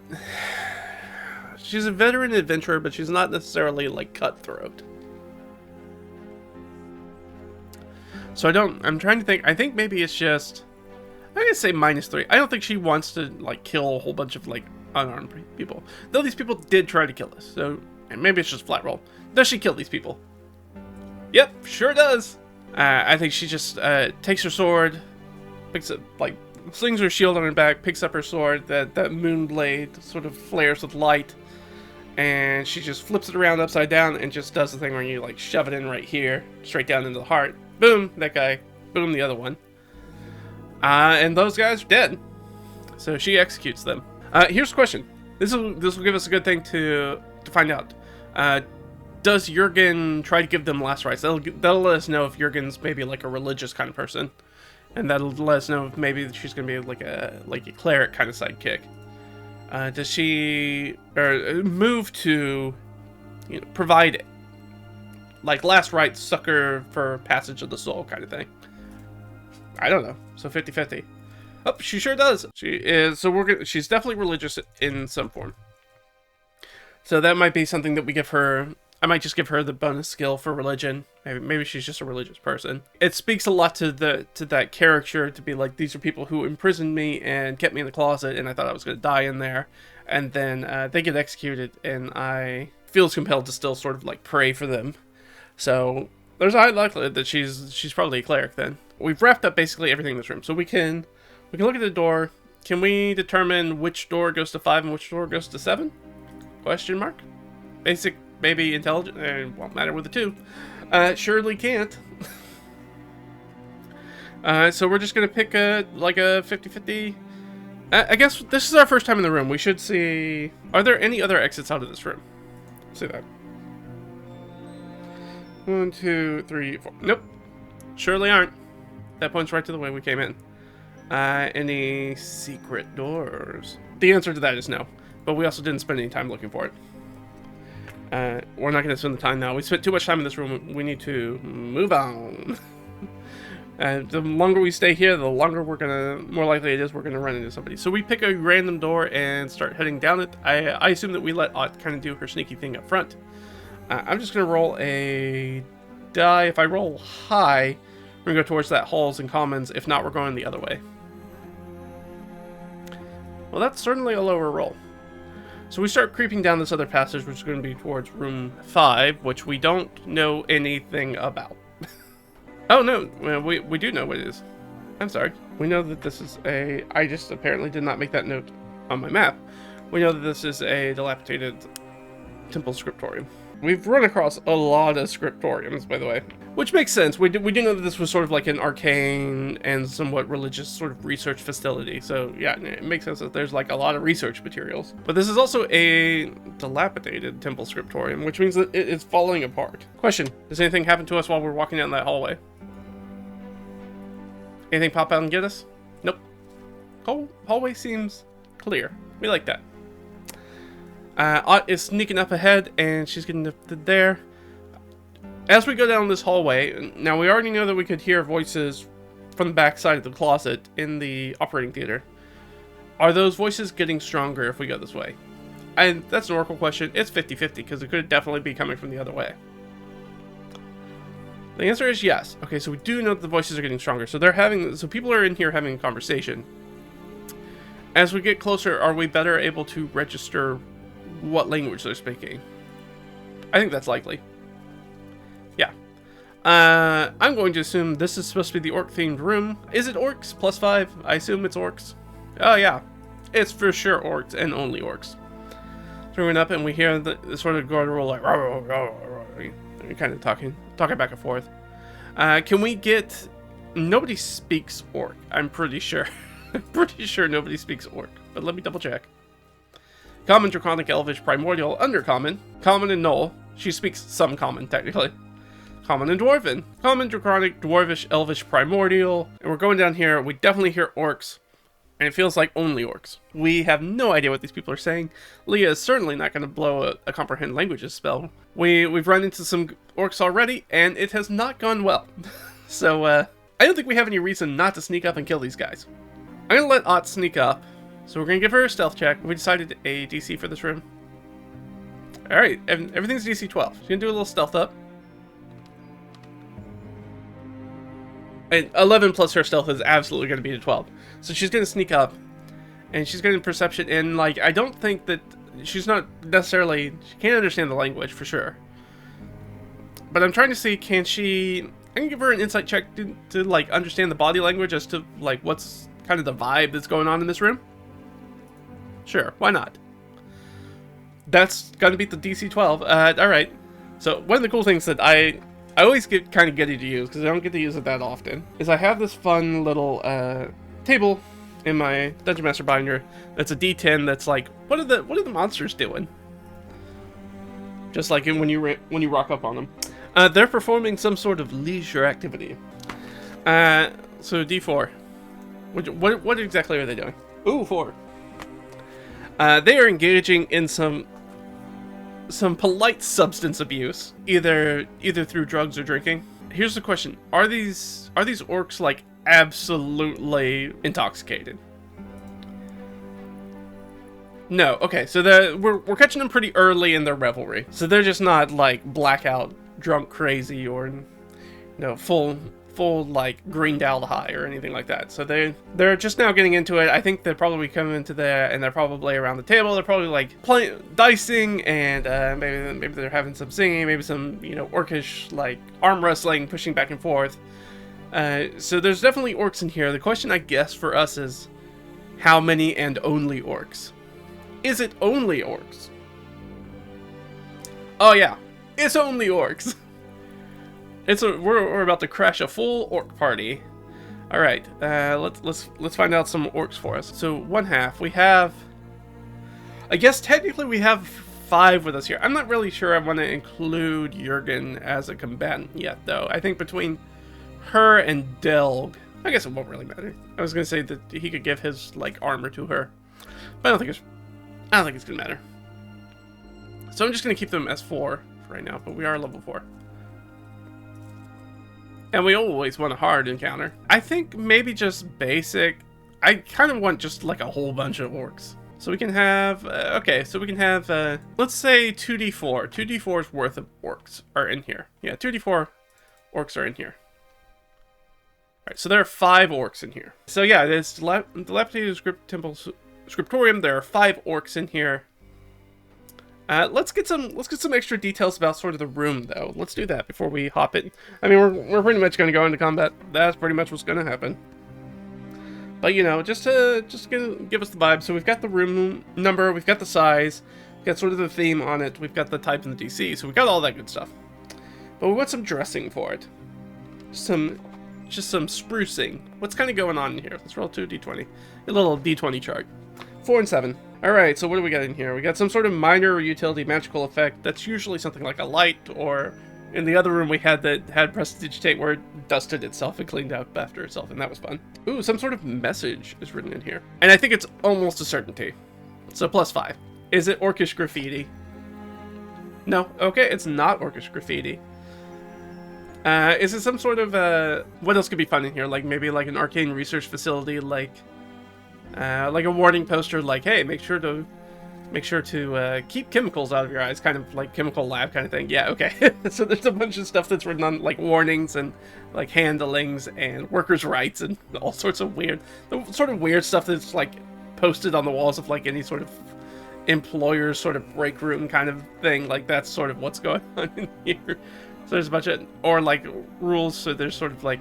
adventurer, but she's not necessarily like cutthroat. So I'm trying to think. I think maybe it's just, I'm gonna say -3. I don't think she wants to like kill a whole bunch of like unarmed people. Though these people did try to kill us. So, and maybe it's just flat roll. Does she kill these people? Yep, sure does. I think she just takes her sword, picks up like, slings her shield on her back, picks up her sword, that moon blade sort of flares with light, and she just flips it around upside down and just does the thing where you like shove it in right here, straight down into the heart. Boom, that guy. Boom, the other one. And those guys are dead. So she executes them. Here's a question. This will give us a good thing to find out. Does Jurgen try to give them last rites? That'll let us know if Jurgen's maybe like a religious kind of person. And that'll let us know if maybe she's gonna be like a cleric kind of sidekick. Does she move to provide it? Like last rites, sucker for passage of the soul kind of thing. I don't know. So 50-50. Oh, she sure does. She is. So she's definitely religious in some form. So that might be something that we give her. I might just give her the bonus skill for religion. Maybe she's just a religious person. It speaks a lot to that character to be like, these are people who imprisoned me and kept me in the closet, and I thought I was going to die in there, and then they get executed, and I feels compelled to still sort of like pray for them. So there's a high likelihood that she's probably a cleric. Then we've wrapped up basically everything in this room, so we can look at the door. Can we determine which door goes to 5 and which door goes to 7? Question mark. Basic. Maybe intelligent, and won't matter with the 2. Surely can't. So we're just gonna pick a 50-50. I guess this is our first time in the room. We should see. Are there any other exits out of this room? See that. 1, 2, 3, 4. Nope. Surely aren't. That points right to the way we came in. Any secret doors? The answer to that is no, but we also didn't spend any time looking for it. We're not going to spend the time now. We spent too much time in this room. We need to move on. The longer we stay here, the longer more likely it is we're gonna run into somebody. So we pick a random door and start heading down it. I assume that we let Ott kind of do her sneaky thing up front. I'm just gonna roll a die. If I roll high, we're gonna go towards that halls and commons. If not, we're going the other way. Well, that's certainly a lower roll. So we start creeping down this other passage, which is going to be towards room 5, which we don't know anything about. Oh no, we do know what it is. I'm sorry. We know that this is a... I just apparently did not make that note on my map. We know that this is a dilapidated temple scriptorium. We've run across a lot of scriptoriums, by the way. Which makes sense. We do know that this was sort of like an arcane and somewhat religious sort of research facility. So yeah, it makes sense that there's like a lot of research materials. But this is also a dilapidated temple scriptorium, which means that it is falling apart. Question, does anything happen to us while we're walking down that hallway? Anything pop out and get us? Nope. Hallway seems clear. We like that. Ott is sneaking up ahead, and she's getting up to there. As we go down this hallway, now we already know that we could hear voices from the back side of the closet in the operating theater. Are those voices getting stronger if we go this way? And that's an Oracle question. It's 50-50, because it could definitely be coming from the other way. The answer is yes. Okay, so we do know that the voices are getting stronger. So people are in here having a conversation. As we get closer, are we better able to register what language they're speaking? I think that's likely. Yeah. I'm going to assume this is supposed to be the orc-themed room. Is it orcs +5? I assume it's orcs. Oh, yeah. It's for sure orcs and only orcs. So we went up and we hear the sort of guttural, like, kind of talking back and forth. Can we get... Nobody speaks orc, I'm pretty sure. I'm pretty sure nobody speaks orc, but let me double check. Common, Draconic, Elvish, Primordial, Undercommon, Common, and Null. She speaks some Common, technically. Common and Dwarven. Common, Draconic, Dwarvish, Elvish, Primordial. And we're going down here, we definitely hear orcs. And it feels like only orcs. We have no idea what these people are saying. Leah is certainly not going to blow a comprehend languages spell. We've run into some orcs already, and it has not gone well. So, I don't think we have any reason not to sneak up and kill these guys. I'm going to let Ott sneak up. So we're going to give her a stealth check. We decided a DC for this room. Alright, everything's DC 12. She's going to do a little stealth up. And 11 plus her stealth is absolutely going to be a 12. So she's going to sneak up. And she's going to perception in, like, I don't think that... She's not necessarily... She can't understand the language, for sure. But I'm trying to see, can she... I can give her an insight check to like, understand the body language as to, like, what's kind of the vibe that's going on in this room. Sure, why not? That's gonna beat the DC 12. Alright. So, one of the cool things that I always get kind of giddy to use, because I don't get to use it that often, is I have this fun little table in my Dungeon Master binder that's a D10 that's like, what are the monsters doing? Just like when you rock up on them. They're performing some sort of leisure activity. So D4. What exactly are they doing? Ooh, 4. They are engaging in some polite substance abuse, either through drugs or drinking. Here's the question: Are these orcs like absolutely intoxicated? No. Okay, so we're catching them pretty early in their revelry, so they're just not like blackout drunk crazy or full like greened out high or anything like that. So they're just now getting into it. I think they're probably coming into there and they're probably around the table. They're probably like playing dicing and maybe they're having some singing, maybe some orcish like arm wrestling, pushing back and forth. So there's definitely orcs in here. The question I guess for us is how many and only orcs? Is it only orcs? Oh yeah, it's only orcs. We're about to crash a full orc party. All right, let's find out some orcs for us. So one half we have. I guess technically we have 5 with us here. I'm not really sure I want to include Jurgen as a combatant yet, though. I think between her and Delg, I guess it won't really matter. I was gonna say that he could give his like armor to her, but I don't think it's gonna matter. So I'm just gonna keep them as 4 for right now. But we are level 4, and we always want a hard encounter. I think maybe just basic. I kind of want just like a whole bunch of orcs. So we can have, okay, so we can have, let's say 2d4. 2d4's worth of orcs are in here. Yeah, 2d4 orcs are in here. Alright, so there are 5 orcs in here. So yeah, this dilapidated scriptorium, there are 5 orcs in here. Let's get some extra details about sort of the room, though. Let's do that before we hop in. I mean, we're pretty much going to go into combat. That's pretty much what's going to happen. But, you know, just gonna give us the vibe. So we've got the room number, we've got the size, we've got sort of the theme on it, we've got the type and the DC, so we've got all that good stuff. But we want some dressing for it. Just some sprucing. What's kind of going on in here? Let's roll 2d20. A little d20 chart. 4 and 7. Alright, so what do we got in here? We got some sort of minor utility magical effect. That's usually something like a light, or in the other room we had that had prestidigitate where it dusted itself and cleaned up after itself, and that was fun. Ooh, some sort of message is written in here. And I think it's almost a certainty. So +5. Is it orcish graffiti? No. Okay, it's not orcish graffiti. Is it some sort of, what else could be fun in here? Like maybe like an arcane research facility, like a warning poster, like, hey, make sure to keep chemicals out of your eyes, kind of like chemical lab kind of thing. Yeah, okay. So there's a bunch of stuff that's written on, like, warnings and like handlings and workers' rights and all sorts of weird stuff that's like posted on the walls of like any sort of employer's sort of break room kind of thing. Like that's sort of what's going on in here. So there's a bunch of, or like rules. So there's sort of like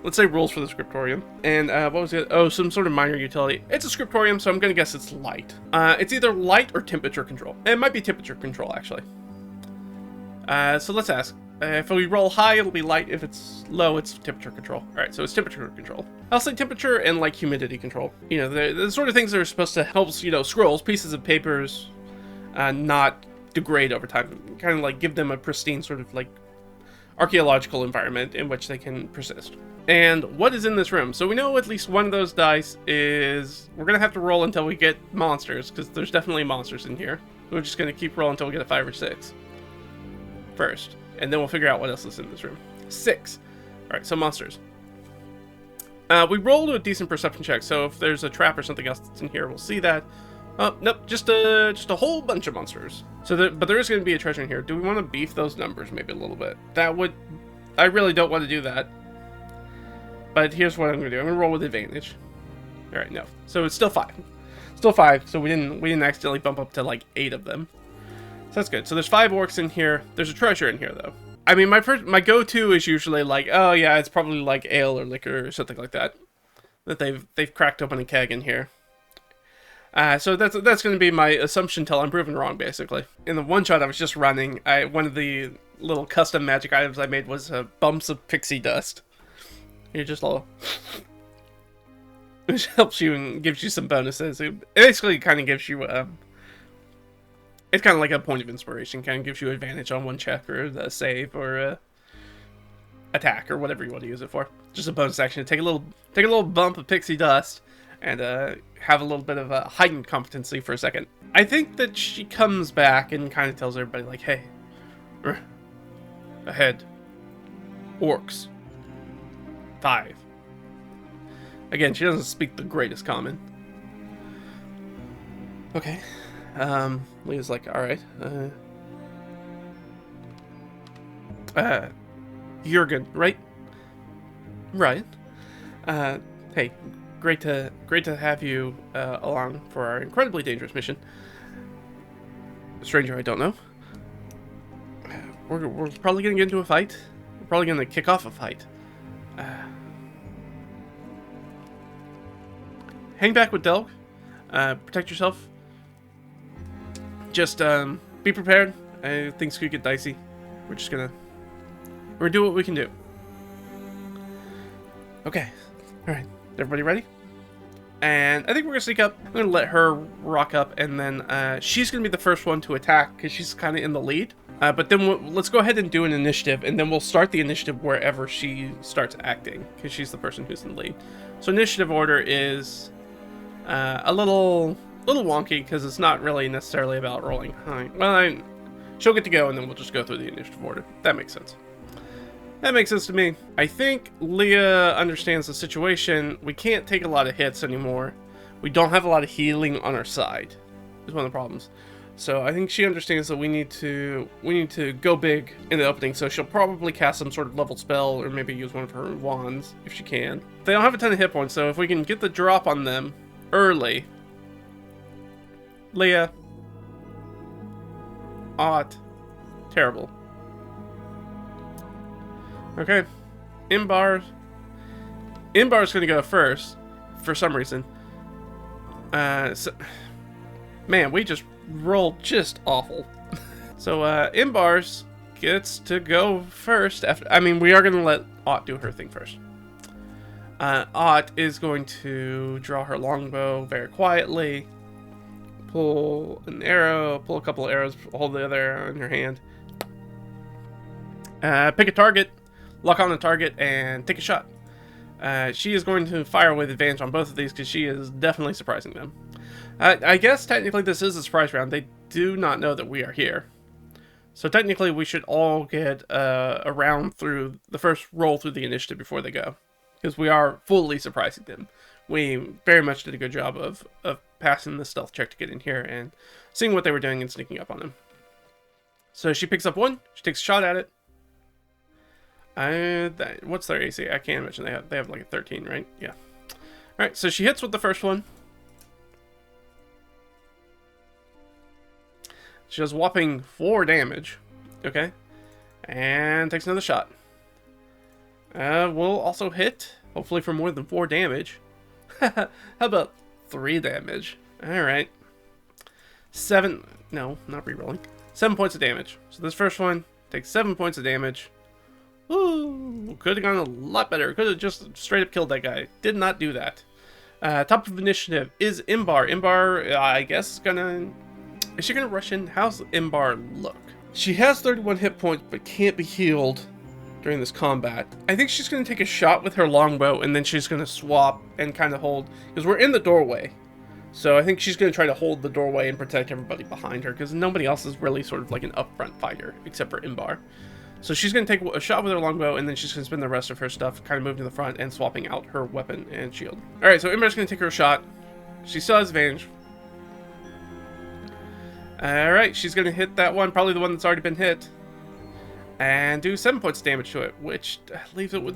let's say rules for the scriptorium. And what was it? Oh, some sort of minor utility. It's a scriptorium, so I'm gonna guess it's light. It's either light or temperature control. It might be temperature control, actually. So let's ask. If we roll high, it'll be light. If it's low, it's temperature control. All right, so it's temperature control. I'll say temperature and like humidity control. You know, the sort of things that are supposed to help, you know, scrolls, pieces of papers, not degrade over time. Kind of like give them a pristine sort of like archaeological environment in which they can persist. And what is in this room? So we know at least one of those dice is... We're going to have to roll until we get monsters, because there's definitely monsters in here. We're just going to keep rolling until we get a 5 or 6. First. And then we'll figure out what else is in this room. 6. Alright, so monsters. We rolled a decent perception check, so if there's a trap or something else that's in here, we'll see that. Oh, nope, just a whole bunch of monsters. But there is going to be a treasure in here. Do we want to beef those numbers maybe a little bit? I really don't want to do that. But here's what I'm going to do. I'm going to roll with advantage. Alright, no. So it's still 5. Still 5, so we didn't accidentally bump up to like 8 of them. So that's good. So there's 5 orcs in here. There's a treasure in here, though. I mean, my go-to is usually like, oh yeah, it's probably like ale or liquor or something like that. That they've cracked open a keg in here. So that's going to be my assumption till I'm proven wrong, basically. In the one shot I was just running, one of the little custom magic items I made was bumps of pixie dust. You just little, which helps you and gives you some bonuses. It basically kind of gives you it's kind of like a point of inspiration. Kind of gives you advantage on one check or a save or a attack or whatever you want to use it for. Just a bonus action. Take a little bump of pixie dust and have a little bit of a heightened competency for a second. I think that she comes back and kind of tells everybody like, hey, ahead, orcs. 5. Again, she doesn't speak the greatest common. Okay. Leah's like, alright. Jurgen, right? Right. Hey, great to have you along for our incredibly dangerous mission. Stranger I don't know. We're probably gonna get into a fight. We're probably gonna kick off a fight. Hang back with Delg. Protect yourself. Just be prepared. Things could get dicey. We're gonna do what we can do. Okay. Alright. Everybody ready? And I think we're gonna sneak up. I'm gonna let her rock up, and then she's gonna be the first one to attack because she's kind of in the lead. But then let's go ahead and do an initiative, and then we'll start the initiative wherever she starts acting, because she's the person who's in the lead. So initiative order is a little wonky, because it's not really necessarily about rolling high. Well, she'll get to go, and then we'll just go through the initiative order. That makes sense. That makes sense to me. I think Leah understands the situation. We can't take a lot of hits anymore. We don't have a lot of healing on our side. Is one of the problems. So I think she understands that we need to go big in the opening. So she'll probably cast some sort of level spell, or maybe use one of her wands if she can. They don't have a ton of hit points, so if we can get the drop on them early. Leah. Odd. Terrible. Okay. Imbar's gonna go first for some reason. Man, we just rolled just awful. So, Imbar's gets to go first. We are going to let Ott do her thing first. Ott is going to draw her longbow very quietly. Pull an arrow, pull a couple of arrows, hold the other arrow in your hand. Pick a target, lock on the target, and take a shot. She is going to fire with advantage on both of these because she is definitely surprising them. I guess technically this is a surprise round. They do not know that we are here. So technically we should all get a round through the first roll through the initiative before they go. Because we are fully surprising them. We very much did a good job of passing the stealth check to get in here and seeing what they were doing and sneaking up on them. So she picks up one. She takes a shot at it. What's their AC? I can't imagine they have like a 13, right? Yeah. Alright, so she hits with the first one. She does whopping 4 damage. Okay. And takes another shot. We'll also hit, hopefully for more than 4 damage. How about 3 damage? Alright. 7, no, not rerolling. 7 points of damage. So this first one takes 7 points of damage. Ooh, could have gone a lot better. Could have just straight up killed that guy. Did not do that. Top of initiative is Imbar. Imbar, I guess, is she gonna rush in? How's Imbar look? She has 31 hit points, but can't be healed during this combat. I think she's gonna take a shot with her longbow, and then she's gonna swap and kind of hold, because we're in the doorway. So I think she's gonna try to hold the doorway and protect everybody behind her, because nobody else is really sort of like an upfront fighter, except for Imbar. So she's going to take a shot with her longbow, and then she's going to spend the rest of her stuff kind of moving to the front and swapping out her weapon and shield. Alright, so Imbar's going to take her shot. She still has advantage. Alright, she's going to hit that one, probably the one that's already been hit. And do 7 points of damage to it, which leaves it with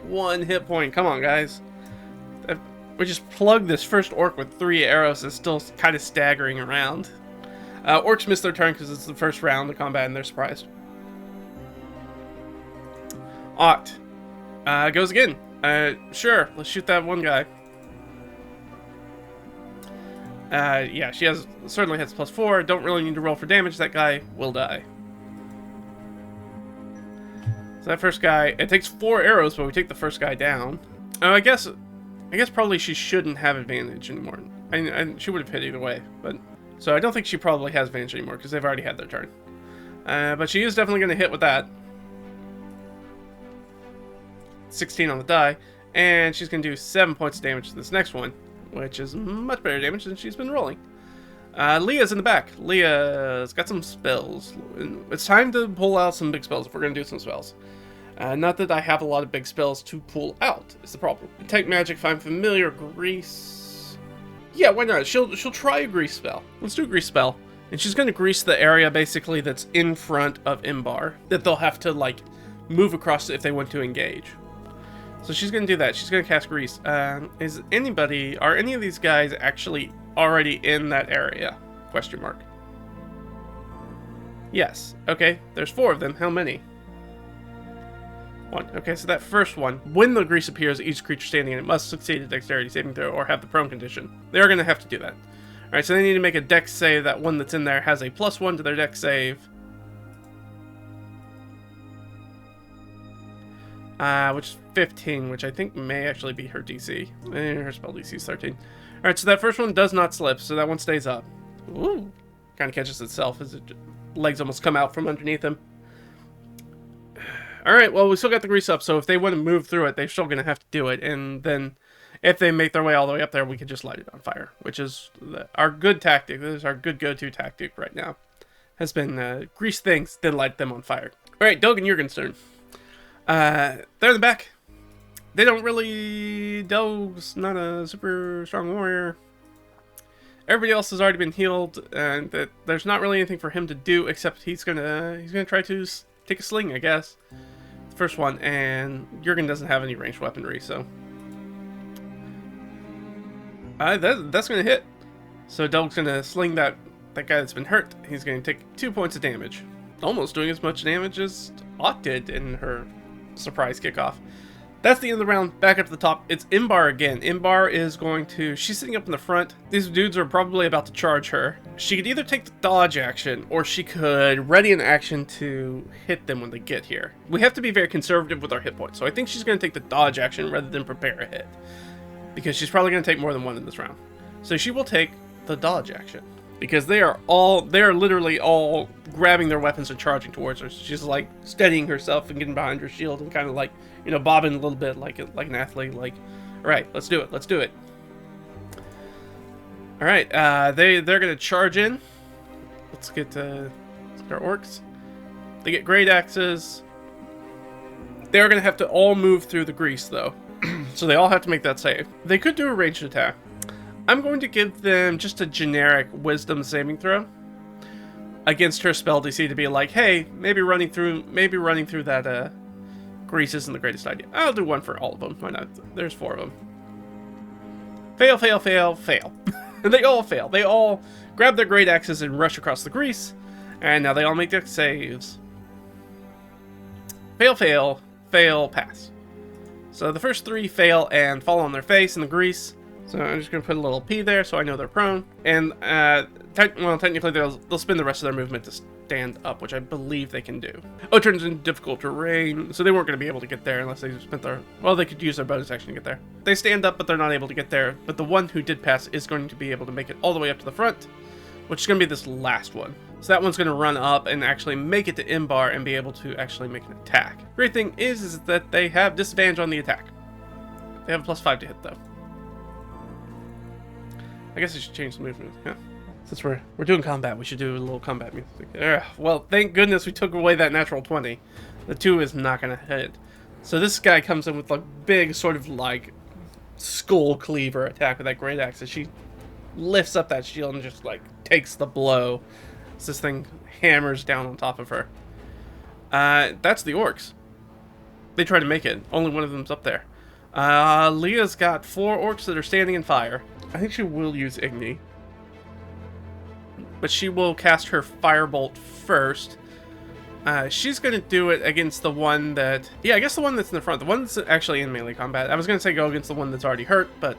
1 hit point. Come on, guys. We just plugged this first orc with 3 arrows. It's still kind of staggering around. Orcs miss their turn because it's the first round of combat and they're surprised. Ott goes again. Sure, let's shoot that one guy. Yeah, she certainly has +4. Don't really need to roll for damage. That guy will die. So that first guy, it takes 4 arrows, but we take the first guy down. I guess probably she shouldn't have advantage anymore. And she would have hit either way, but so I don't think she probably has advantage anymore because they've already had their turn. But she is definitely going to hit with that. 16 on the die, and she's going to do 7 points of damage to this next one, which is much better damage than she's been rolling. Leah's in the back. Leah's got some spells. It's time to pull out some big spells if we're going to do some spells. Not that I have a lot of big spells to pull out, is the problem. Detect magic, find familiar, grease. Yeah, why not? She'll try a grease spell. Let's do a grease spell. And she's going to grease the area, basically, that's in front of Imbar, that they'll have to, like, move across if they want to engage. So she's going to do that. She's going to cast Grease. Are any of these guys actually already in that area? Question mark. Yes. Okay, there's 4 of them. How many? 1. Okay, so that first one, when the grease appears, each creature standing in it must succeed a dexterity saving throw or have the prone condition. They are going to have to do that. Alright, so they need to make a dex save. That one that's in there has a +1 to their dex save. Which is 15, which I think may actually be her DC. Her spell DC is 13. Alright, so that first one does not slip, so that one stays up. Ooh. Kind of catches itself as it legs almost come out from underneath him. Alright, well, we still got the grease up, so if they want to move through it, they're still going to have to do it. And then, if they make their way all the way up there, we can just light it on fire, which is our good tactic. This is our good go-to tactic right now. Has been grease things, then light them on fire. Alright, Dogan, your turn. They're in the back. They don't really... Delg's not a super strong warrior. Everybody else has already been healed, and there's not really anything for him to do except he's gonna try to take a sling, I guess. The first one, and Jurgen doesn't have any ranged weaponry, so that's gonna hit. So Delg's gonna sling that guy that's been hurt. He's gonna take 2 points of damage, almost doing as much damage as Ott did in her surprise kickoff. That's the end of the round. Back up to the top. It's Imbar again. Imbar is going to... She's sitting up in the front. These dudes are probably about to charge her. She could either take the dodge action, or she could ready an action to hit them when they get here. We have to be very conservative with our hit points, so I think she's going to take the dodge action rather than prepare a hit, because she's probably going to take more than one in this round. So she will take the dodge action, because they are literally all grabbing their weapons and charging towards her. So she's like steadying herself and getting behind her shield and kind of like, you know, bobbing a little bit like an athlete, like, all right, let's do it. All right, they're gonna charge in. Let's get our orcs. They get great axes. They're gonna have to all move through the grease though, so they all have to make that save. They could do a ranged attack. I'm going to give them just a generic wisdom saving throw against her spell DC to be like, hey, maybe running through that grease isn't the greatest idea. I'll do one for all of them. Why not? There's 4 of them. Fail, fail, fail, fail. And they all fail. They all grab their great axes and rush across the grease, and now they all make their saves. Fail, fail, fail, pass. So the first 3 fail and fall on their face in the grease. So I'm just going to put a little P there so I know they're prone. And, technically they'll spend the rest of their movement to stand up, which I believe they can do. Oh, it turns into difficult terrain, so they weren't going to be able to get there unless they spent their... Well, they could use their bonus action to get there. They stand up, but they're not able to get there. But the one who did pass is going to be able to make it all the way up to the front, which is going to be this last one. So that one's going to run up and actually make it to Imbar and be able to actually make an attack. Great thing is that they have disadvantage on the attack. They have a +5 to hit, though. I guess I should change the movement, yeah. Since we're doing combat, we should do a little combat music. Well, thank goodness we took away that natural 20. The 2 is not going to hit. So this guy comes in with like big sort of like skull cleaver attack with that great axe. And she lifts up that shield and just like takes the blow as this thing hammers down on top of her. That's the orcs. They try to make it. Only one of them's up there. Leah's got 4 orcs that are standing in fire. I think she will use Igni. But she will cast her Firebolt first. She's going to do it against the one that... Yeah, I guess the one that's in the front. The one that's actually in melee combat. I was going to say go against the one that's already hurt, but...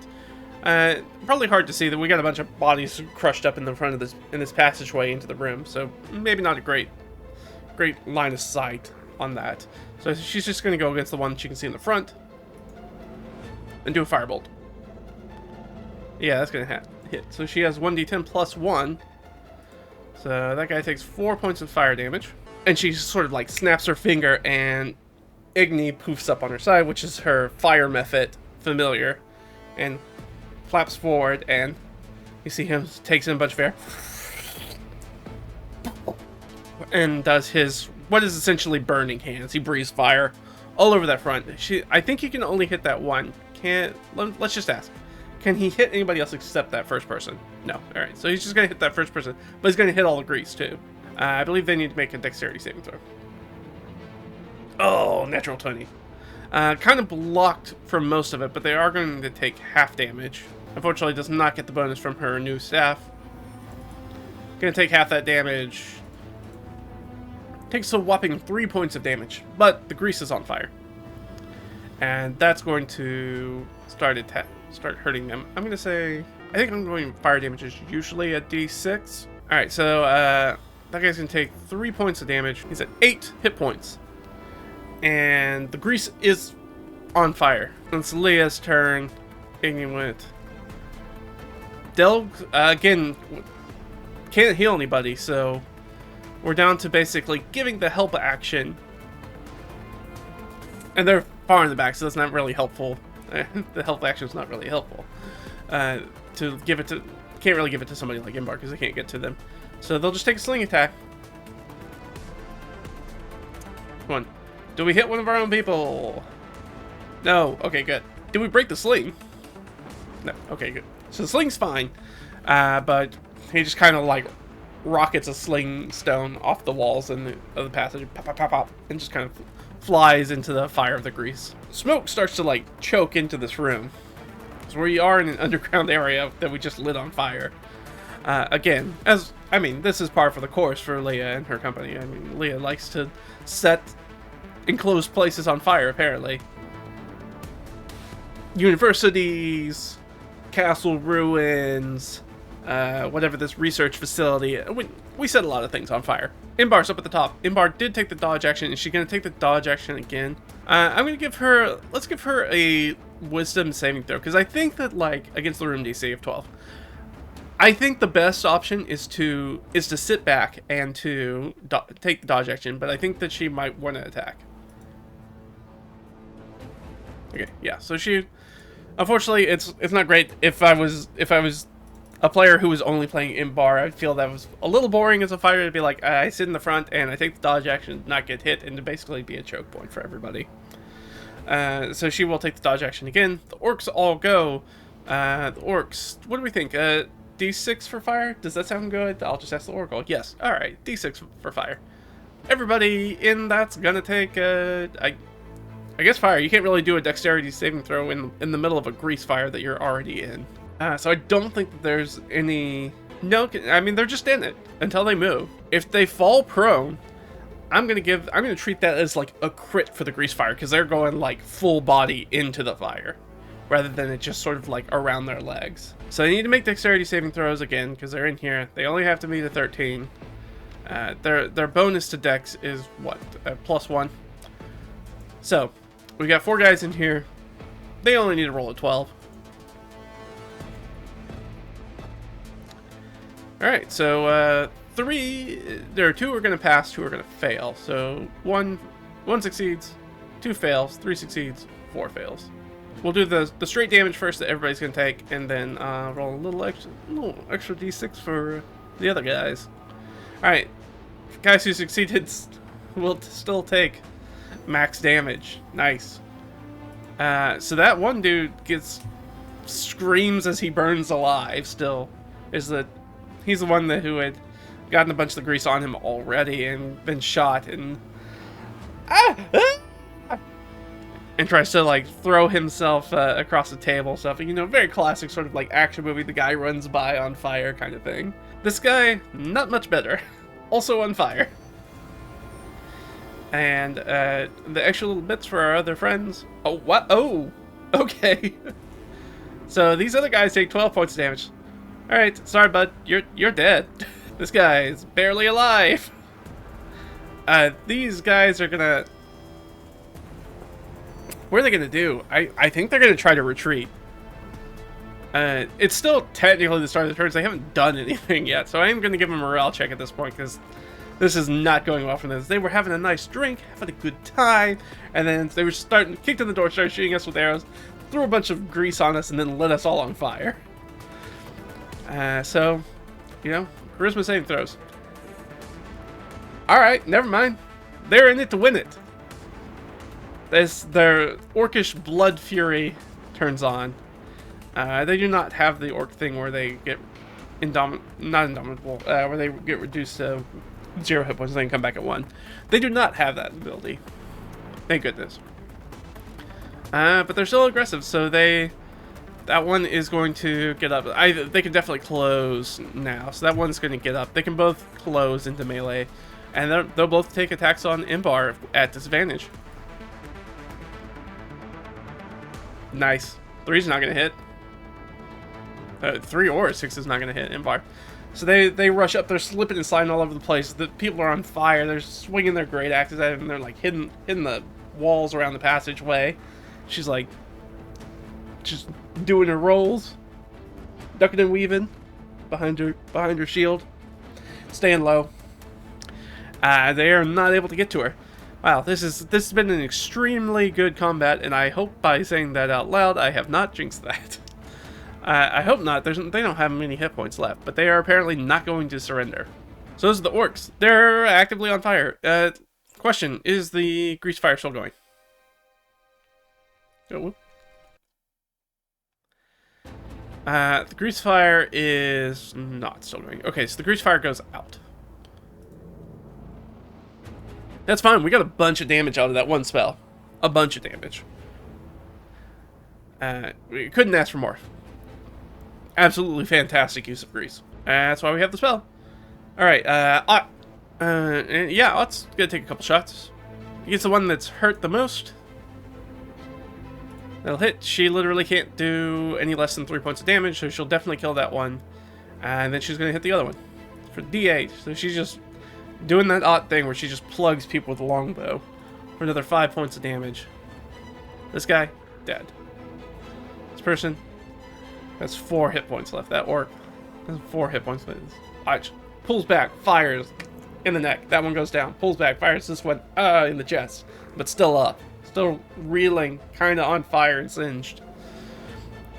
probably hard to see that we got a bunch of bodies crushed up in the front of this passageway into the room. So maybe not a great line of sight on that. So she's just going to go against the one she can see in the front. And do a Firebolt. Yeah, that's going to hit. So she has 1d10 plus 1. So that guy takes 4 points of fire damage. And she sort of like snaps her finger and Igni poofs up on her side, which is her fire method familiar. And flaps forward and you see him takes in a bunch of air. And does his, what is essentially burning hands. He breathes fire all over that front. I think he can only hit that one. Let's just ask. Can he hit anybody else except that first person? No. Alright, so he's just going to hit that first person. But he's going to hit all the grease, too. I believe they need to make a dexterity saving throw. Oh, natural 20. Kind of blocked from most of it, but they are going to take half damage. Unfortunately, does not get the bonus from her new staff. Going to take half that damage. Takes a whopping 3 points of damage, but the grease is on fire. And that's going to start hurting them. I'm going to say... I think I'm going fire damage is usually at D6. Alright, so that guy's going to take 3 points of damage. He's at 8 hit points. And the grease is on fire. It's Leah's turn. Igni went. Delg, again, can't heal anybody, so we're down to basically giving the help action. And they're far in the back, so that's not really helpful. The help action is not really helpful. To give it to... Can't really give it to somebody like Imbar because they can't get to them. So they'll just take a sling attack. Come on. Do we hit one of our own people? No. Okay, good. Did we break the sling? No. Okay, good. So the sling's fine. But he just kind of like rockets a sling stone off the walls of the passage. Pop, pop, pop, pop. And just kind of flies into the fire of the grease. Smoke starts to like choke into this room. So we are in an underground area that we just lit on fire. Again, this is par for the course for Leah and her company. I mean, Leah likes to set enclosed places on fire, apparently. Universities, castle ruins, whatever this research facility. We set a lot of things on fire. Imbar's up at the top. Imbar did take the dodge action. Is she going to take the dodge action again? I'm going to give her... Let's give her a wisdom saving throw. Because I think that, like, against the room DC of 12... I think the best option is to sit back and to take the dodge action. But I think that she might want to attack. Okay, yeah. So she... Unfortunately, it's not great. If I was a player who was only playing Imbar, I'd feel that was a little boring as a fighter to be like, I sit in the front and I take the dodge action, not get hit, and to basically be a choke point for everybody. So she will take the dodge action again. The orcs all go. The orcs, what do we think? D6 for fire? Does that sound good? I'll just ask the oracle. Yes. All right. D6 for fire. Everybody in that's gonna take I guess fire. You can't really do a dexterity saving throw in the middle of a grease fire that you're already in. So I don't think that there's any... No, I mean, they're just in it until they move. If they fall prone, I'm gonna treat that as like a crit for the grease fire, because they're going like full body into the fire, rather than it just sort of like around their legs. So they need to make dexterity saving throws again, because they're in here. They only have to meet a 13. Their bonus to dex is what? +1. So we got 4 guys in here. They only need to roll a 12. Alright, so 3, there are 2 who are going to pass, 2 are going to fail. So 1 succeeds, 2 fails, 3 succeeds, 4 fails. We'll do the straight damage first that everybody's going to take, and then roll a little extra d6 for the other guys. Alright, guys who succeeded will still take max damage. Nice. So that one dude screams as he burns alive still. He's the one who had gotten a bunch of the grease on him already and been shot and and tries to like throw himself across the table stuff. You know, very classic sort of like action movie. The guy runs by on fire kind of thing. This guy, not much better. Also on fire. And the extra little bits for our other friends. Oh, what? Oh, okay. So these other guys take 12 points of damage. All right, sorry, bud. You're dead. This guy is barely alive. These guys are gonna... What are they gonna do? I think they're gonna try to retreat. It's still technically the start of the turns. They haven't done anything yet, so I am gonna give them a morale check at this point, because this is not going well for them. They were having a nice drink, having a good time, and then they were kicked in the door, started shooting us with arrows, threw a bunch of grease on us, and then lit us all on fire. So, you know, charisma saving throws. Alright, never mind. They're in it to win it. Their orcish blood fury turns on. They do not have the orc thing where they get not indomitable, where they get reduced to 0 hit points and then come back at 1. They do not have that ability. Thank goodness. But they're still aggressive, so that one is going to get up. They can definitely close now, so that one's going to get up. They can both close into melee, and they'll both take attacks on Imbar at disadvantage. Nice. 3's not going to hit. 3 or 6 is not going to hit Imbar. So they rush up. They're slipping and sliding all over the place. The people are on fire. They're swinging their great axes at him. They're like hitting the walls around the passageway. She's like just doing her rolls, ducking and weaving behind her shield, staying low. They are not able to get to her. Wow, this has been an extremely good combat, and I hope by saying that out loud, I have not jinxed that. I hope not. They don't have many hit points left, but they are apparently not going to surrender. So those are the orcs. They're actively on fire. Question, is the grease fire still going? Oh. The grease fire is not still going. Okay, so the grease fire goes out. That's fine. We got a bunch of damage out of that one spell. A bunch of damage. We couldn't ask for more. Absolutely fantastic use of grease. That's why we have the spell. Alright, yeah, Ott's gonna take a couple shots. He gets the one that's hurt the most. That'll hit. She literally can't do any less than 3 points of damage, so she'll definitely kill that one. And then she's gonna hit the other one. For D8. So she's just doing that Ott thing where she just plugs people with a longbow. For another 5 points of damage. This guy, dead. This person has 4 hit points left. That orc has 4 hit points left. Alright, pulls back, fires in the neck. That one goes down. Pulls back, fires this one in the chest. But still up. Still reeling, kind of on fire and singed.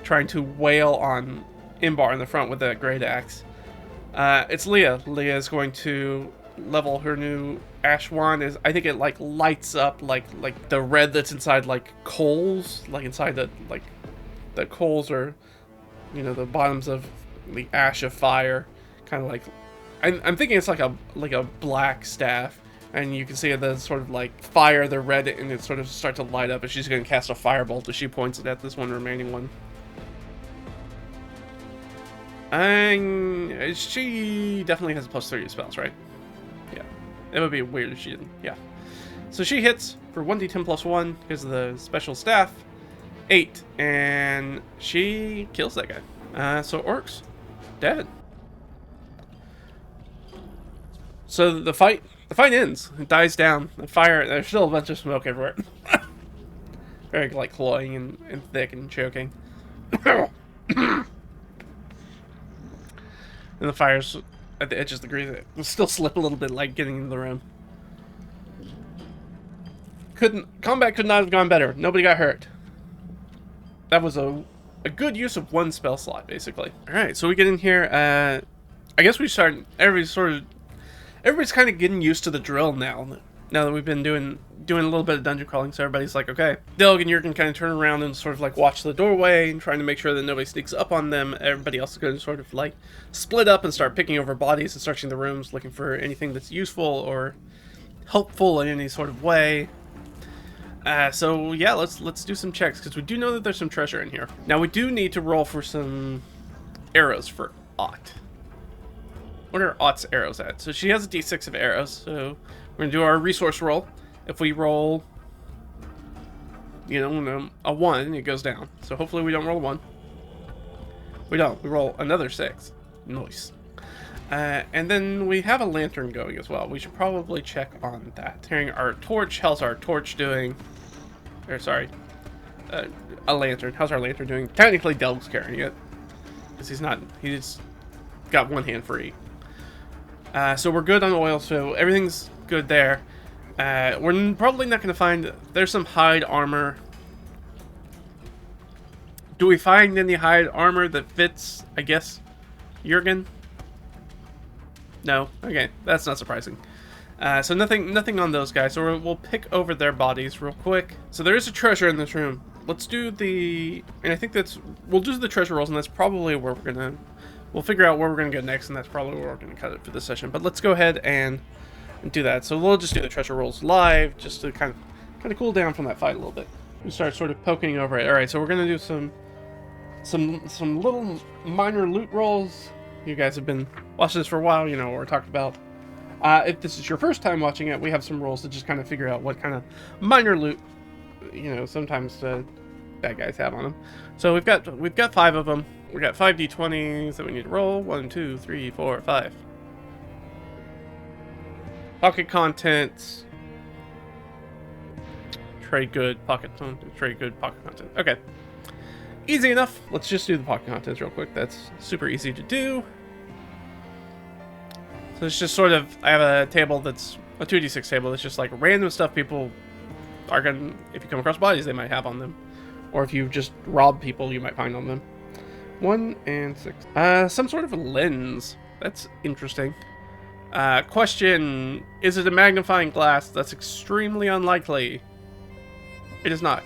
Trying to wail on Imbar in the front with that great axe. It's Leah. Leah is going to level her new ash wand. I think it like lights up like the red that's inside like coals, like inside the coals are, you know, the bottoms of the ash of fire, kind of like. I'm thinking it's like a black staff. And you can see the sort of like fire, the red, and it sort of start to light up. And she's going to cast a firebolt as she points it at this one remaining one. And she definitely has a plus 30 spells, right? Yeah. It would be weird if she didn't. Yeah. So she hits for 1d10 plus 1 because of the special staff. 8. And she kills that guy. So orcs, dead. So the fight ends. It dies down. The fire, there's still a bunch of smoke everywhere. Very, like, cloying and thick and choking. And the fire's at the edges of the grease. It still slip a little bit, like, getting into the room. Combat could not have gone better. Nobody got hurt. That was a good use of one spell slot, basically. Alright, so we get in here. I guess we start, everybody's kind of getting used to the drill now. Now that we've been doing a little bit of dungeon crawling, so everybody's like, okay. Dilg and Jurgen kind of turn around and sort of like watch the doorway and trying to make sure that nobody sneaks up on them. Everybody else is going to sort of like split up and start picking over bodies and searching the rooms, looking for anything that's useful or helpful in any sort of way. So yeah, let's do some checks because we do know that there's some treasure in here. Now we do need to roll for some arrows for Ott. What are Ott's arrows at? So she has a d6 of arrows, so we're going to do our resource roll. If we roll, you know, a 1, it goes down. So hopefully we don't roll a 1. We don't. We roll another 6. Nice. And then we have a lantern going as well. We should probably check on that. Carrying our torch. How's our torch doing? Or sorry, a lantern. How's our lantern doing? Technically, Delg's carrying it. Because he's got one hand free. So we're good on oil, so everything's good there. We're probably not going to find... There's some hide armor. Do we find any hide armor that fits, I guess, Jurgen? No? Okay, that's not surprising. So nothing on those guys, so we'll pick over their bodies real quick. So there is a treasure in this room. Let's do the... And I think we'll do the treasure rolls, and that's probably where we're going to... We'll figure out where we're going to go next, and that's probably where we're going to cut it for this session. But let's go ahead and do that. So we'll just do the treasure rolls live, just to kind of cool down from that fight a little bit. We start sort of poking over it. All right, so we're going to do some little minor loot rolls. You guys have been watching this for a while, you know what we're talking about. If this is your first time watching it, we have some rolls to just kind of figure out what kind of minor loot, you know, sometimes bad guys have on them. So we've got 5 of them. We got 5 d20s that we need to roll. 1, 2, 3, 4, 5. Pocket contents. Trade good, pocket content. Trade good, pocket content. Okay. Easy enough. Let's just do the pocket contents real quick. That's super easy to do. So it's just sort of, I have a table that's a 2d6 table that's just like random stuff people are gonna, if you come across bodies, they might have on them. Or if you just rob people, you might find on them. 1 and 6. Some sort of a lens. That's interesting. Question, is it a magnifying glass? That's extremely unlikely. It is not.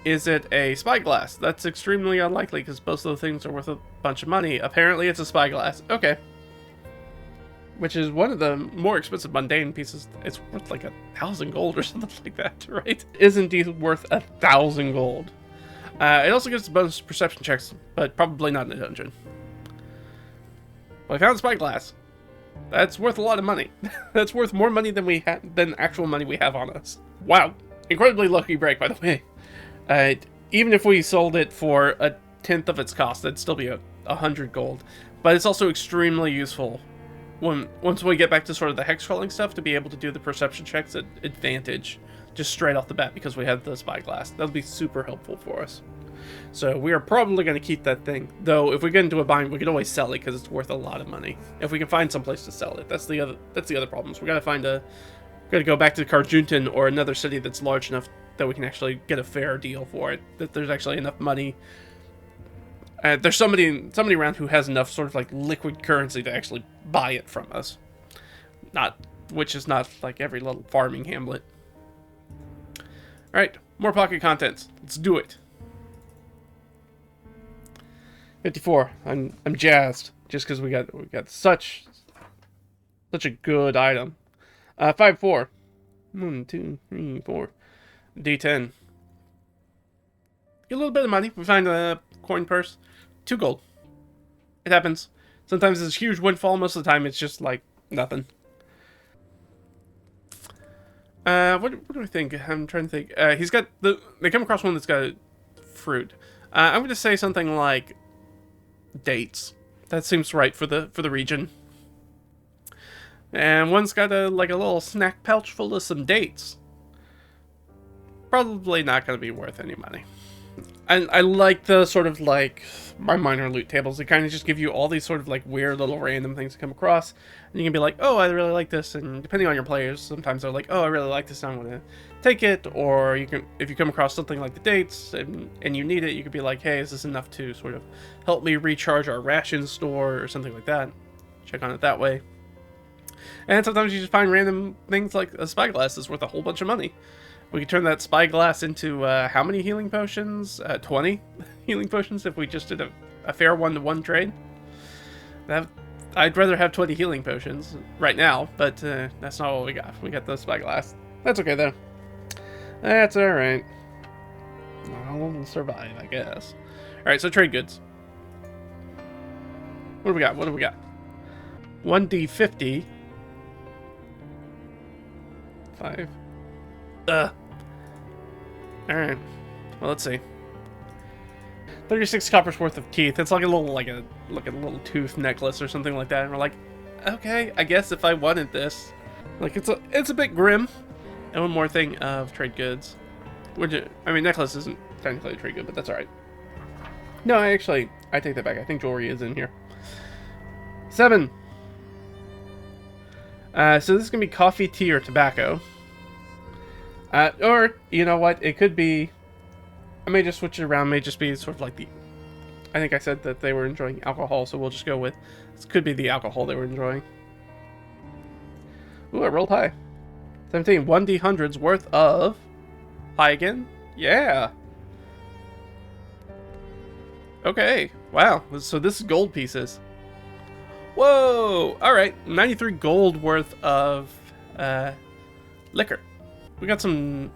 Is it a spyglass? That's extremely unlikely because both of those things are worth a bunch of money. Apparently it's a spyglass. Okay. Which is one of the more expensive mundane pieces. It's worth like 1,000 gold or something like that, right? It is indeed worth 1,000 gold. It also gives bonus perception checks, but probably not in a dungeon. Well, I found a spyglass. That's worth a lot of money. That's worth more money than actual money we have on us. Wow. Incredibly lucky break, by the way. Even if we sold it for 1/10 of its cost, that'd still be 100 gold. But it's also extremely useful once we get back to sort of the hex crawling stuff to be able to do the perception checks at advantage, just straight off the bat because we have the spyglass. That'll be super helpful for us. So we are probably going to keep that thing. Though if we get into a bind, we can always sell it because it's worth a lot of money. If we can find some place to sell it, that's the other problem. So we got to go back to Carjuntan or another city that's large enough that we can actually get a fair deal for it. That there's actually enough money. There's somebody around who has enough sort of like liquid currency to actually buy it from us. Which is not like every little farming hamlet. All right, more pocket contents. Let's do it. 54. I'm jazzed just because we got such a good item. 5, 4. 1, 2, 3, 4. D10. Get a little bit of money. We find a coin purse. 2 gold. It happens. Sometimes it's a huge windfall. Most of the time it's just like nothing. What do I think? I'm trying to think. They come across one that's got fruit. I'm going to say something like dates. That seems right for the region. And one's got a little snack pouch full of some dates. Probably not going to be worth any money. And I like the sort of like my minor loot tables. They kind of just give you all these sort of like weird little random things to come across. And you can be like, oh, I really like this. And depending on your players, sometimes they're like, oh, I really like this and I want to take it. Or you can, if you come across something like the dates and you need it, you could be like, hey, is this enough to sort of help me recharge our ration store or something like that. Check on it that way. And sometimes you just find random things like a spyglass is worth a whole bunch of money. We could turn that spyglass into how many healing potions? 20 healing potions if we just did a fair 1-to-1 trade. I'd rather have 20 healing potions right now, but that's not what we got. We got the spyglass. That's okay though. That's alright. I'll survive, I guess. Alright, so trade goods. What do we got? 1d50. 5. Alright. Well, let's see. 36 coppers worth of teeth. It's like a little tooth necklace or something like that. And we're like, okay, I guess if I wanted this. Like, it's a bit grim. And one more thing of trade goods. Necklace isn't technically a trade good, but that's alright. No, I take that back. I think jewelry is in here. 7. So this is going to be coffee, tea, or tobacco. Or, you know what, it could be... I may just switch it around, may just be sort of like the... I think I said that they were enjoying alcohol, so we'll just go with... This could be the alcohol they were enjoying. Ooh, I rolled high. 17, 1d100's worth of... High again? Yeah! Okay, wow, so this is gold pieces. Whoa! Alright, 93 gold worth of liquor. We got some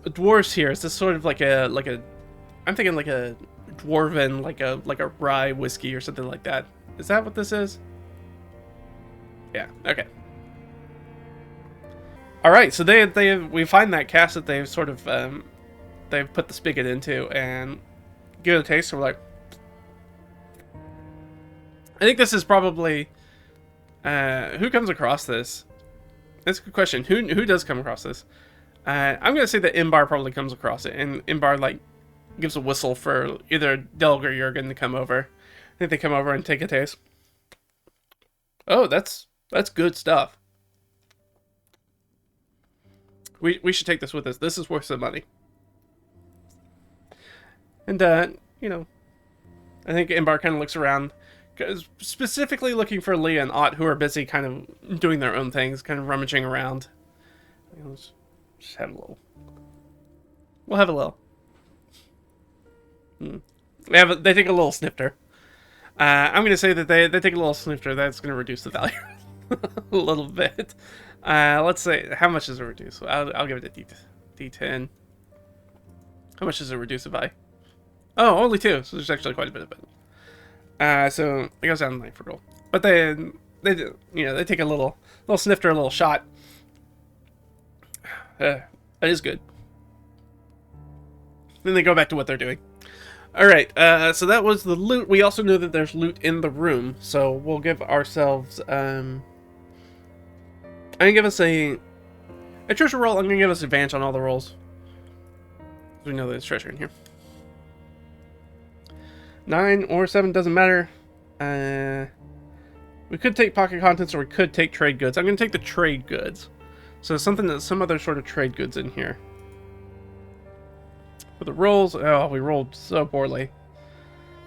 dwarves here. Is this sort of like a I'm thinking like a dwarven, like a rye whiskey or something like that. Is that what this is? Yeah, okay. Alright, so we find that cask that they've sort of they've put the spigot into and give it a taste, and we're like, I think this is probably who comes across this? That's a good question. Who does come across this? I'm gonna say that Imbar probably comes across it, and Imbar like gives a whistle for either Delg or Jurgen to come over. I think they come over and take a taste. Oh, that's That's good stuff. We should take this with us. This is worth some money. And, you know, I think Imbar kind of looks around, specifically looking for Leah and Ott, who are busy kind of doing their own things, kind of rummaging around. You know, let's just have a little. We'll have a little. They take a little snifter. I'm going to say that they take a little snifter. That's going to reduce the value a little bit. Let's say, how much does it reduce? I'll give it a D10. How much does it reduce it by? Oh, only 2. So there's actually quite a bit of it. So it goes down to 9 for gold. But they do, you know, they take a little snifter, a little shot. That is good. Then they go back to what they're doing. Alright, so that was the loot. We also know that there's loot in the room, so we'll give ourselves, I'm gonna give us a treasure roll. I'm gonna give us advantage on all the rolls. We know there's treasure in here. 9 or 7, doesn't matter. We could take pocket contents or we could take trade goods. I'm gonna take the trade goods. So some other sort of trade goods in here. For the rolls, oh, we rolled so poorly.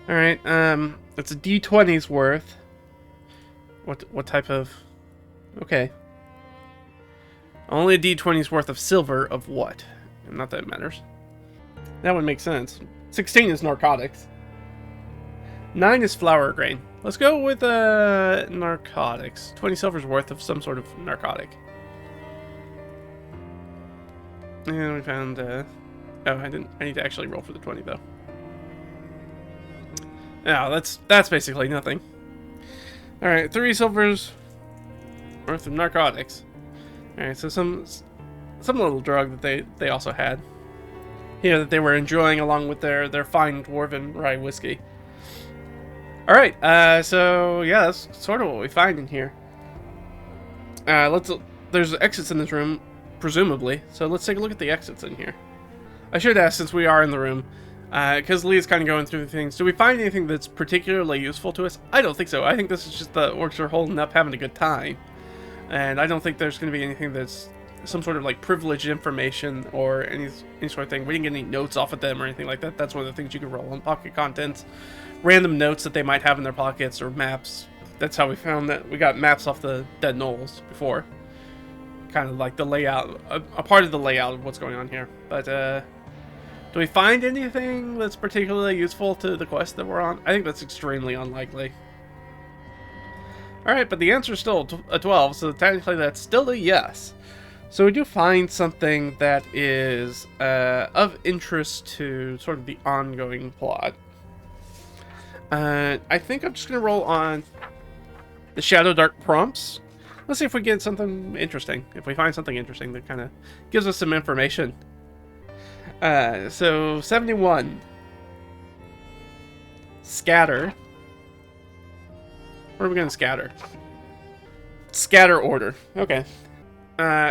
Alright, it's a D20's worth. What type of... Okay. Only a D20's worth of silver of what? Not that it matters. That would make sense. 16 is narcotics. 9 is flour grain. Let's go with narcotics. 20 silver's worth of some sort of narcotic. And we found... Oh, I need to actually roll for the 20 though. Oh, that's basically nothing. All right, 3 silvers worth of narcotics. All right, so some little drug that they also had. You know, that they were enjoying along with their fine dwarven rye whiskey. All right, so yeah, that's sort of what we find in here. There's exits in this room, presumably. So let's take a look at the exits in here. I should ask, since we are in the room, because Lee's kind of going through the things. Do we find anything that's particularly useful to us? I don't think so. I think this is just the orcs are holding up, having a good time. And I don't think there's going to be anything that's some sort of like privileged information or any sort of thing. We didn't get any notes off of them or anything like that. That's one of the things you can roll on pocket contents. Random notes that they might have in their pockets or maps. That's how we found that. We got maps off the Dead Knolls before. Kind of like the layout, a part of the layout of what's going on here. But, do we find anything that's particularly useful to the quest that we're on? I think that's extremely unlikely. Alright, but the answer is still a 12, so technically that's still a yes. So we do find something that is of interest to sort of the ongoing plot. I think I'm just going to roll on the Shadow Dark prompts. Let's see if we get something interesting. If we find something interesting that kind of gives us some information. So 71. Scatter. Where are we going to scatter? Scatter order. Okay.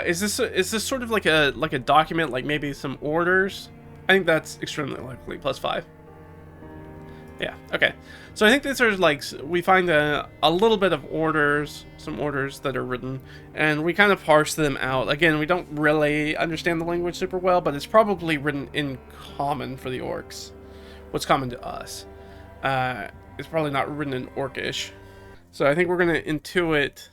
Is this sort of like a document, like maybe some orders? I think that's extremely likely. +5. Yeah. Okay. So I think these are like, we find a little bit of orders, some orders that are written, and we kind of parse them out. Again, we don't really understand the language super well, but it's probably written in common for the orcs. What's common to us. It's probably not written in Orcish. So I think we're going to intuit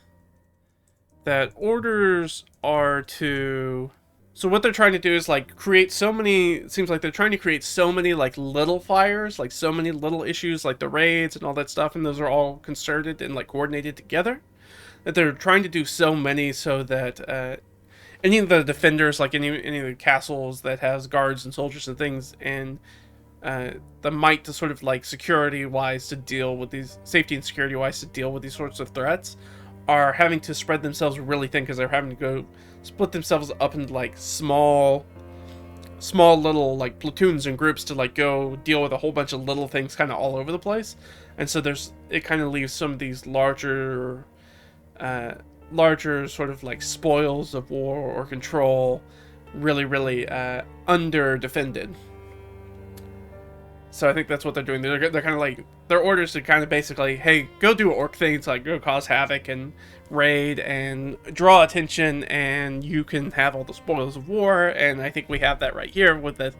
that orders are to... So what they're trying to do is like create so many... It seems like they're trying to create so many like little fires, like so many little issues like the raids and all that stuff, and those are all concerted and like coordinated together. That they're trying to do so many so that any of the defenders, like any of the castles that has guards and soldiers and things, and the might to sort of like security-wise to deal with these, safety and security-wise to deal with these sorts of threats, are having to spread themselves really thin because they're having to go split themselves up into like small little like platoons and groups to like go deal with a whole bunch of little things kind of all over the place. And so it kind of leaves some of these larger sort of like spoils of war or control really under defended. So I think that's what they're doing. They're kind of like their orders to kind of basically, hey, go do orc things, like go cause havoc and raid and draw attention, and you can have all the spoils of war. And I think we have that right here with this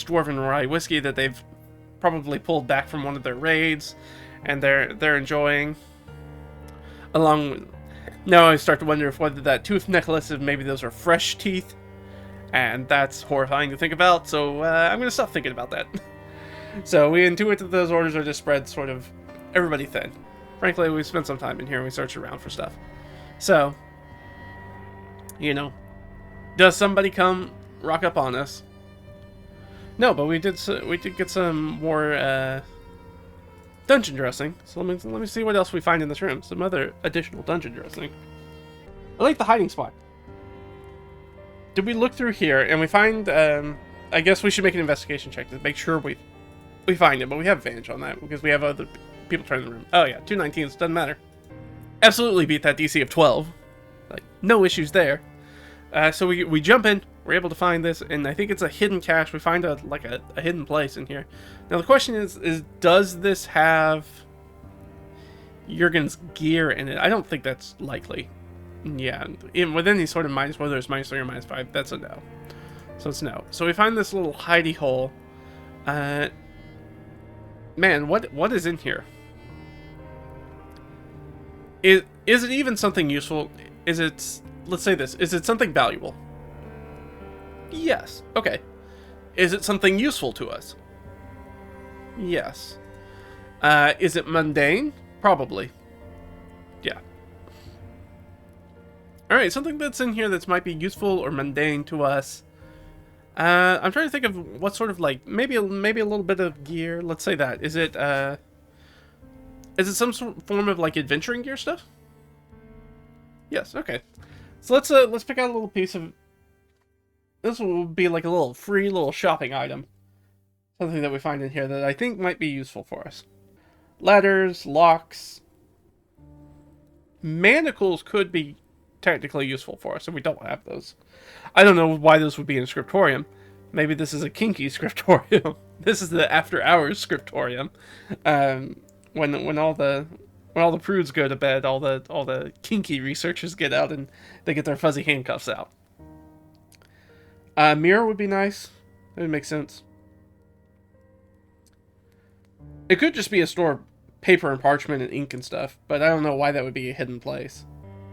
dwarven rye whiskey that they've probably pulled back from one of their raids, and they're enjoying. Along, now I start to wonder if whether that tooth necklace, if maybe those are fresh teeth, and that's horrifying to think about. So I'm gonna stop thinking about that. So we intuit that those orders are just spread sort of everybody thin. Frankly, we spent some time in here and we searched around for stuff. So, you know, does somebody come rock up on us? No, but we did get some more dungeon dressing. So let me see what else we find in this room. Some other additional dungeon dressing. I like the hiding spot. Did we look through here and we find? I guess we should make an investigation check to make sure we find it, but we have advantage on that because we have other people trying the room. Oh yeah, 219s, doesn't matter. Absolutely beat that DC of 12. Like, no issues there. So we jump in, we're able to find this, and I think it's a hidden cache. We find a hidden place in here. Now the question is does this have Jurgen's gear in it? I don't think that's likely. Yeah, with any sort of minus, whether it's -3 or -5, that's a no. So it's no. So we find this little hidey hole. Man, what is in here? Is it even something useful? Is it, let's say this, is it something valuable? Yes. Okay. Is it something useful to us? Yes. Is it mundane? Probably. Yeah. Alright, something that's in here that might be useful or mundane to us. I'm trying to think of what sort of, like, maybe a little bit of gear. Let's say that. Is it some sort of form of, like, adventuring gear stuff? Yes, okay. So let's pick out a little piece of... This will be like a little free little shopping item. Something that we find in here that I think might be useful for us. Ladders, locks. Manacles could be technically useful for us, and we don't have those. I don't know why those would be in Scriptorium. Maybe this is a kinky Scriptorium. This is the after hours Scriptorium. When all the prudes go to bed, all the kinky researchers get out and they get their fuzzy handcuffs out. Mirror would be nice. That would make sense. It could just be a store of paper and parchment and ink and stuff, but I don't know why that would be a hidden place.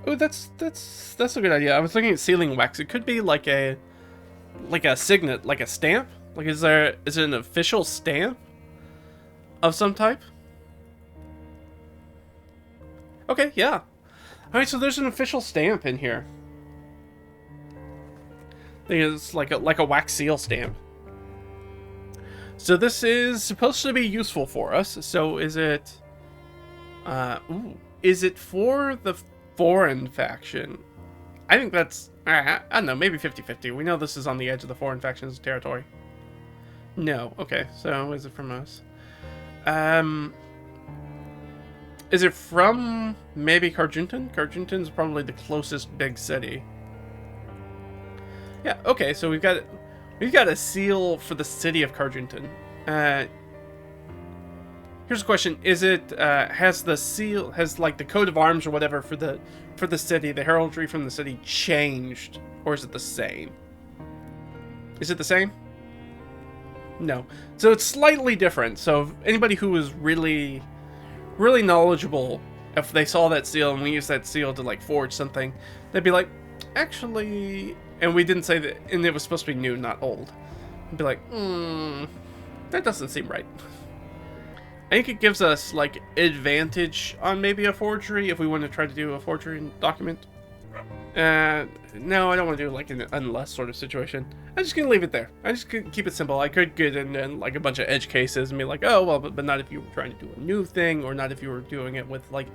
Oh, that's a good idea. I was thinking sealing wax. It could be like a signet, like a stamp. Like, is it an official stamp of some type? Okay, yeah. Alright, so there's an official stamp in here. I think it's like a wax seal stamp. So this is supposed to be useful for us. So is it... is it for the foreign faction? I think that's... I don't know, maybe 50-50. We know this is on the edge of the foreign faction's territory. No, okay. So is it from us? Is it from maybe Carjuntan? Carjuntan's probably the closest big city. Yeah, okay, so we've got a seal for the city of Carjuntan. Here's a question: is it has the seal, has like the coat of arms or whatever for the city, the heraldry from the city changed, or is it the same? Is it the same? No. So it's slightly different. So if anybody who was really knowledgeable, if they saw that seal and we used that seal to like forge something, they'd be like, actually, and we didn't say that, and it was supposed to be new, not old. I'd be like, that doesn't seem right. I think it gives us like advantage on maybe a forgery if we want to try to do a forgery document. No, I don't want to do like an unless sort of situation. I'm just gonna leave it there. I just could keep it simple. I could get in like a bunch of edge cases and be like, oh well, but not if you were trying to do a new thing, or not if you were doing it with like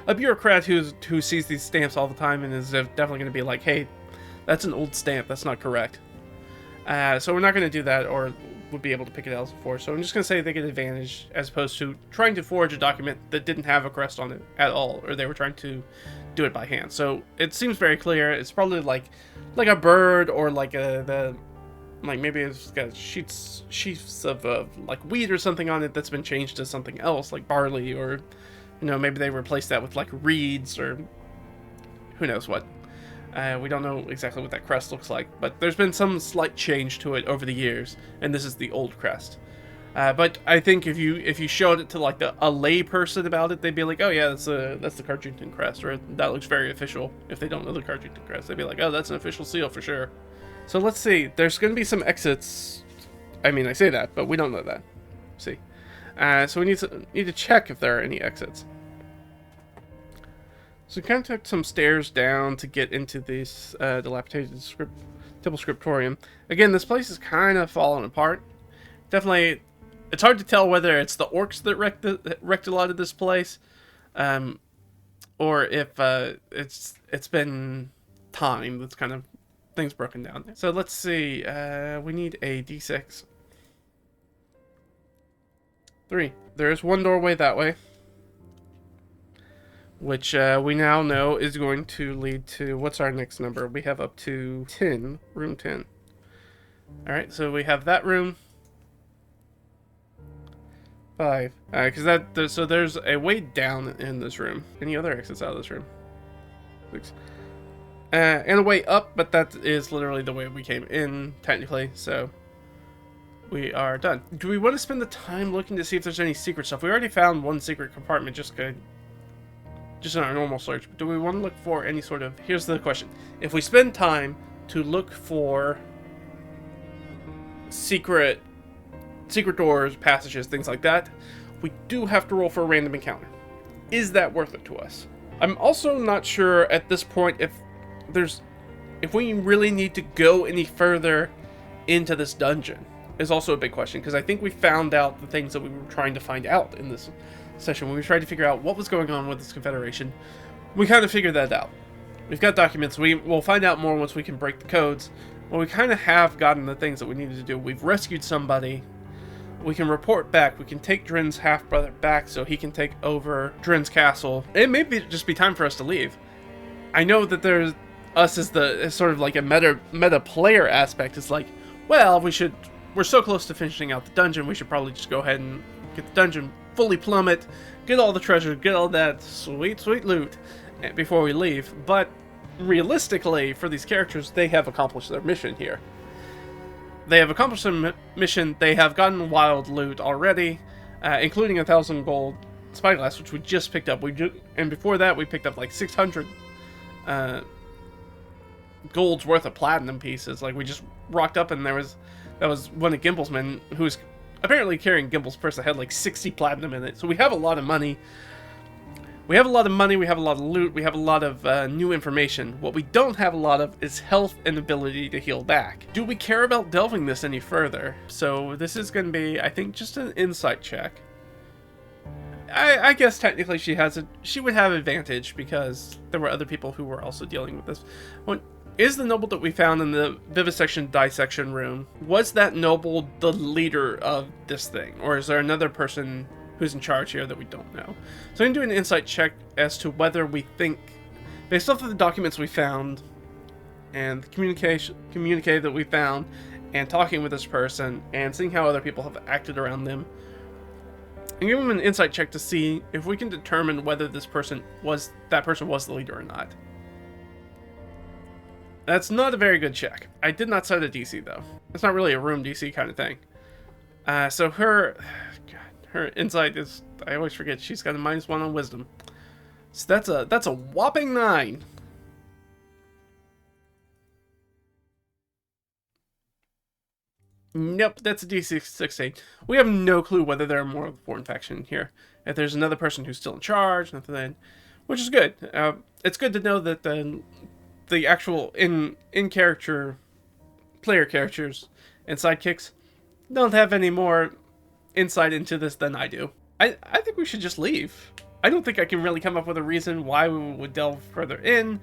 a bureaucrat who sees these stamps all the time and is definitely gonna be like, hey, that's an old stamp. That's not correct. So we're not gonna do that, or would be able to pick it out before. So I'm just gonna say they get advantage as opposed to trying to forge a document that didn't have a crest on it at all, or they were trying to do it by hand. So it seems very clear. It's probably like a bird or like the like maybe it's got sheaths of like wheat or something on it that's been changed to something else, like barley, or maybe they replaced that with like reeds or who knows what. We don't know exactly what that crest looks like, but there's been some slight change to it over the years, and this is the old crest. But I think if you showed it to like a lay person about it, they'd be like, oh yeah, that's the Carjington crest, or that looks very official. If they don't know the Carjington crest, they'd be like, oh, that's an official seal for sure. So let's see. There's going to be some exits. I mean, I say that, but we don't know that. Let's see. So we need to check if there are any exits. So we kind of took some stairs down to get into this dilapidated temple scriptorium. Again, this place is kind of falling apart. Definitely, it's hard to tell whether it's the orcs that wrecked a lot of this place, or if it's been time that's kind of things broken down. So let's see. We need a D6. 3. There is one doorway that way, which we now know is going to lead to, what's our next number? We have up to 10, room 10. Alright, so we have that room. 5. Because so there's a way down in this room. Any other exits out of this room? 6. And a way up, but that is literally the way we came in, technically, so we are done. Do we want to spend the time looking to see if there's any secret stuff? We already found one secret compartment just in our normal search. But do we want to look for any sort of... Here's the question. If we spend time to look for secret doors, passages, things like that, we do have to roll for a random encounter. Is that worth it to us? I'm also not sure at this point if we really need to go any further into this dungeon. Is also a big question, because I think we found out the things that we were trying to find out in this session. When we tried to figure out what was going on with this Confederation, we kind of figured that out. We've got documents. We'll find out more once we can break the codes. Well, we kind of have gotten the things that we needed to do. We've rescued somebody. We can report back. We can take Drin's half-brother back so he can take over Drin's castle. It may just be time for us to leave. I know that there's us as sort of like a meta player aspect. It's like, well, we're so close to finishing out the dungeon, we should probably just go ahead and get the dungeon fully plummet, get all the treasure, get all that sweet loot before we leave. But realistically, for these characters, they have accomplished their mission here. They have accomplished their mission. They have gotten wild loot already, including 1,000 gold spyglass, which we just picked up. And before that, we picked up like 600 gold's worth of platinum pieces. Like, we just rocked up, and that was one of Gimble's men, who's apparently carrying Gimble's purse that had like 60 platinum in it. So we have a lot of money. We have a lot of loot, we have a lot of new information. What we don't have a lot of is health and ability to heal back. Do we care about delving this any further? So this is going to be, I think, just an insight check. I guess technically she would have advantage because there were other people who were also dealing with this. Is the noble that we found in the vivisection dissection room, was that noble the leader of this thing? Or is there another person who's in charge here that we don't know? So I'm going to do an insight check as to whether we think, based off of the documents we found, and the communique that we found, and talking with this person, and seeing how other people have acted around them, and give them an insight check to see if we can determine whether that person was the leader or not. That's not a very good check. I did not set a DC, though. It's not really a room DC kind of thing. So her insight is, I always forget, she's got a -1 on wisdom. So that's a whopping 9. Nope, that's a DC 16. We have no clue whether there are more of the foreign faction here. If there's another person who's still in charge, nothing, which is good. It's good to know that the actual in-character player characters and sidekicks don't have any more insight into this than I do. I think we should just leave. I don't think I can really come up with a reason why we would delve further in,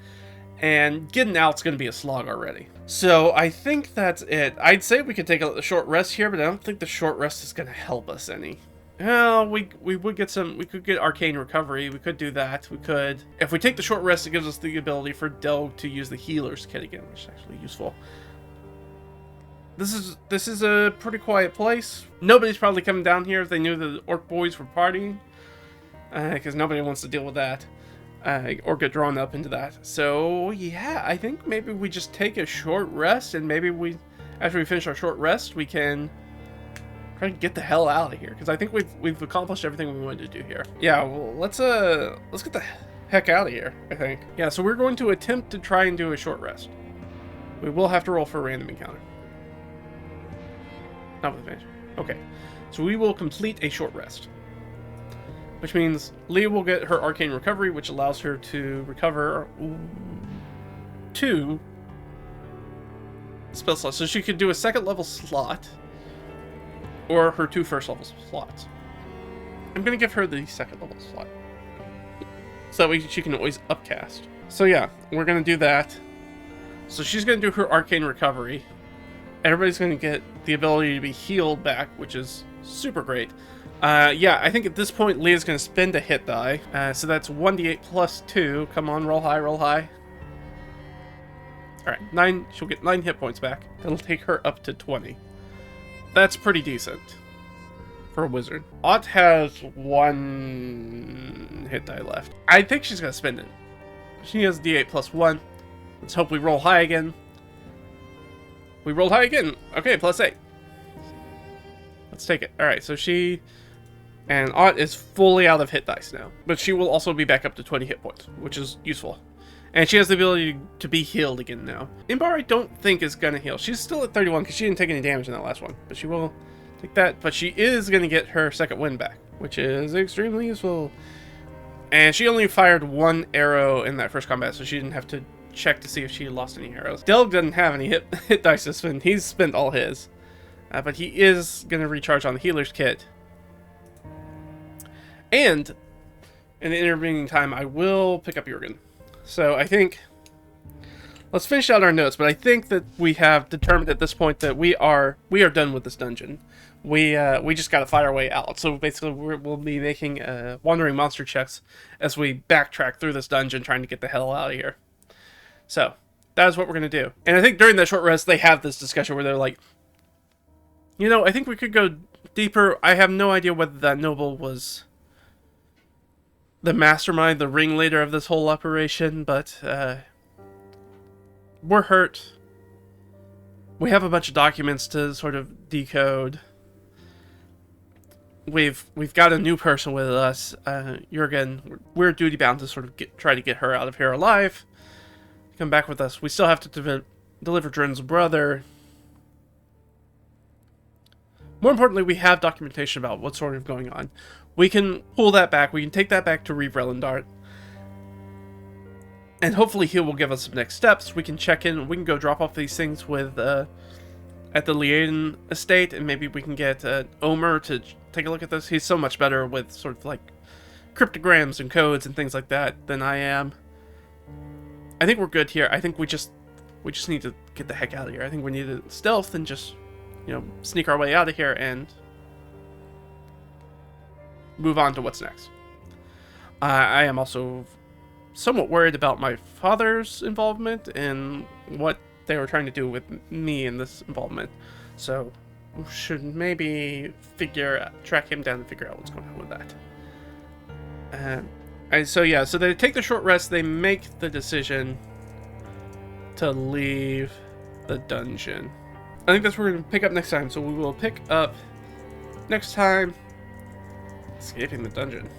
and getting out's going to be a slog already. So I think that's it. I'd say we could take a short rest here, but I don't think the short rest is going to help us any. Well, we could get arcane recovery. We could do that. We could, if we take the short rest, it gives us the ability for Delg to use the healer's kit again, which is actually useful. this is a pretty quiet place. Nobody's probably coming down here if they knew the orc boys were partying, because nobody wants to deal with that or get drawn up into that. So yeah, I think maybe we just take a short rest, and maybe after we finish our short rest, we can try to get the hell out of here, because I think we've accomplished everything we wanted to do here. Yeah, well, let's get the heck out of here, I think. Yeah, so we're going to attempt to try and do a short rest. We will have to roll for a random encounter. Not with advantage. Okay, so we will complete a short rest, which means Leah will get her arcane recovery, which allows her to recover 2 spell slots. So she could do a second level slot, or her 2 first level slots. I'm gonna give her the second level slot, so that way she can always upcast. So yeah, we're gonna do that. So she's gonna do her arcane recovery. Everybody's gonna get the ability to be healed back, which is super great. Yeah, I think at this point Leah's gonna spend a hit die. So that's 1d8 plus 2. Come on, roll high, roll high. Alright, 9. She'll get 9 hit points back. That'll take her up to 20. That's pretty decent for a wizard. Ott has 1 hit die left. I think she's gonna spend it. She has d8 plus 1. Let's hope we roll high again. We rolled high again. Okay, plus 8. Let's take it. Alright, so she and Ott is fully out of hit dice now. But she will also be back up to 20 hit points, which is useful. And she has the ability to be healed again now. Imbar I don't think is going to heal. She's still at 31 because she didn't take any damage in that last one. But she will take that. But she is going to get her second wind back, which is extremely useful. And she only fired 1 arrow in that first combat, so she didn't have to check to see if she lost any arrows. Delg doesn't have any hit dice to spend. He's spent all his. But he is going to recharge on the healer's kit. And in the intervening time, I will pick up Jurgen. So I think, let's finish out our notes, but I think that we have determined at this point that we are done with this dungeon. We just got to fight our way out. So basically we'll be making wandering monster checks as we backtrack through this dungeon trying to get the hell out of here. So that is what we're going to do. And I think during that short rest, they have this discussion where they're like, you know, I think we could go deeper. I have no idea whether that noble was the mastermind, the ringleader of this whole operation, but we're hurt. We have a bunch of documents to sort of decode. We've got a new person with us, Jurgen. We're duty bound to sort of try to get her out of here alive. Come back with us. We still have to deliver Drin's brother. More importantly, we have documentation about what's sort of going on. We can pull that back. We can take that back to Reeve Relendart. And hopefully he will give us some next steps. We can check in. We can go drop off these things with at the Liaden estate. And maybe we can get Omer to take a look at this. He's so much better with sort of like cryptograms and codes and things like that than I am. I think we're good here. I think we just need to get the heck out of here. I think we need to stealth and just, you know, sneak our way out of here and move on to what's next. I am also somewhat worried about my father's involvement and what they were trying to do with me in this involvement. So we should maybe track him down and figure out what's going on with that. And so yeah, so they take the short rest. They make the decision to leave the dungeon. I think that's what we're going to pick up next time. So we will pick up next time, escaping the dungeon.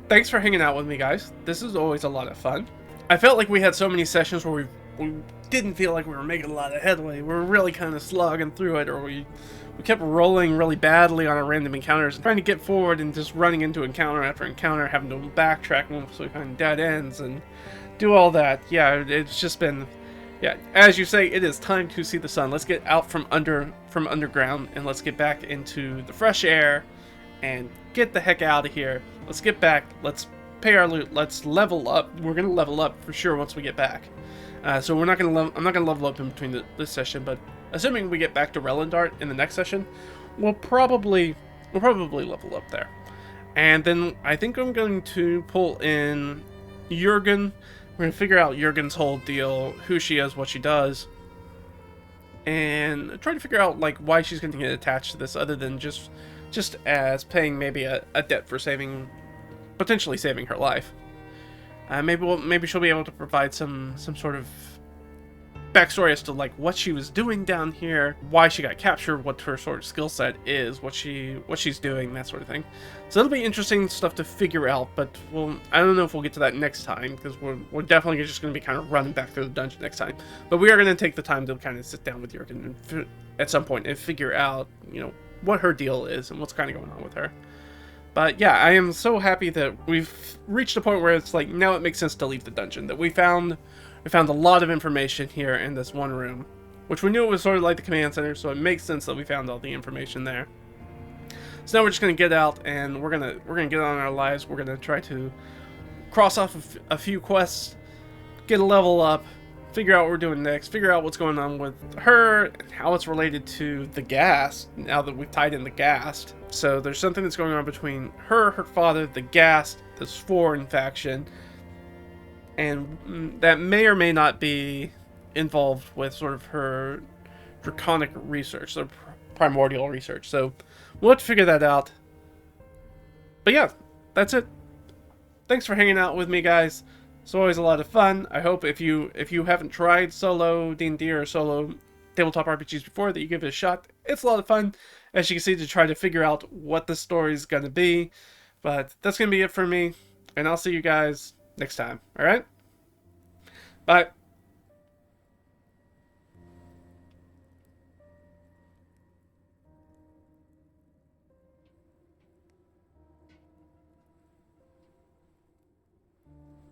Thanks for hanging out with me, guys. This is always a lot of fun. I felt like we had so many sessions where we didn't feel like we were making a lot of headway. We were really kind of slogging through it, or we kept rolling really badly on our random encounters, trying to get forward and just running into encounter after encounter, having to backtrack once we find dead ends and do all that. Yeah, it's just been... Yeah, as you say, it is time to see the sun. Let's get out from underground and let's get back into the fresh air and get the heck out of here. Let's get back. Let's pay our loot. Let's level up. We're gonna level up for sure once we get back. So we're not gonna. I'm not gonna level up in between this session, but assuming we get back to Relendart in the next session, we'll probably level up there. And then I think I'm going to pull in Jurgen. We're going to figure out Jurgen's whole deal, who she is, what she does. and try to figure out like why she's going to get attached to this, other than just as paying maybe a debt for potentially saving her life. Maybe she'll be able to provide some sort of backstory as to like what she was doing down here, why she got captured, what her sort of skill set is, what she's doing, that sort of thing. So it'll be interesting stuff to figure out, but I don't know if we'll get to that next time, because we're definitely just going to be kind of running back through the dungeon next time. But we are going to take the time to kind of sit down with Jurgen at some point and figure out, what her deal is and what's kind of going on with her. But yeah, I am so happy that we've reached a point where it's like, now it makes sense to leave the dungeon, that we found a lot of information here in this one room, which we knew it was sort of like the command center, so it makes sense that we found all the information there. So now we're just gonna get out, and we're gonna get on our lives. We're gonna try to cross off a few quests, get a level up, figure out what we're doing next, figure out what's going on with her, and how it's related to the Ghast, now that we've tied in the Ghast. So there's something that's going on between her father, the Ghast, this foreign faction, and that may or may not be involved with sort of her draconic research, the primordial research. So we'll have to figure that out. But yeah, that's it. Thanks for hanging out with me, guys. It's always a lot of fun. I hope if you haven't tried solo D&D or solo tabletop RPGs before, that you give it a shot. It's a lot of fun, as you can see, to try to figure out what the story is going to be. But that's going to be it for me, and I'll see you guys next time. All right? Bye.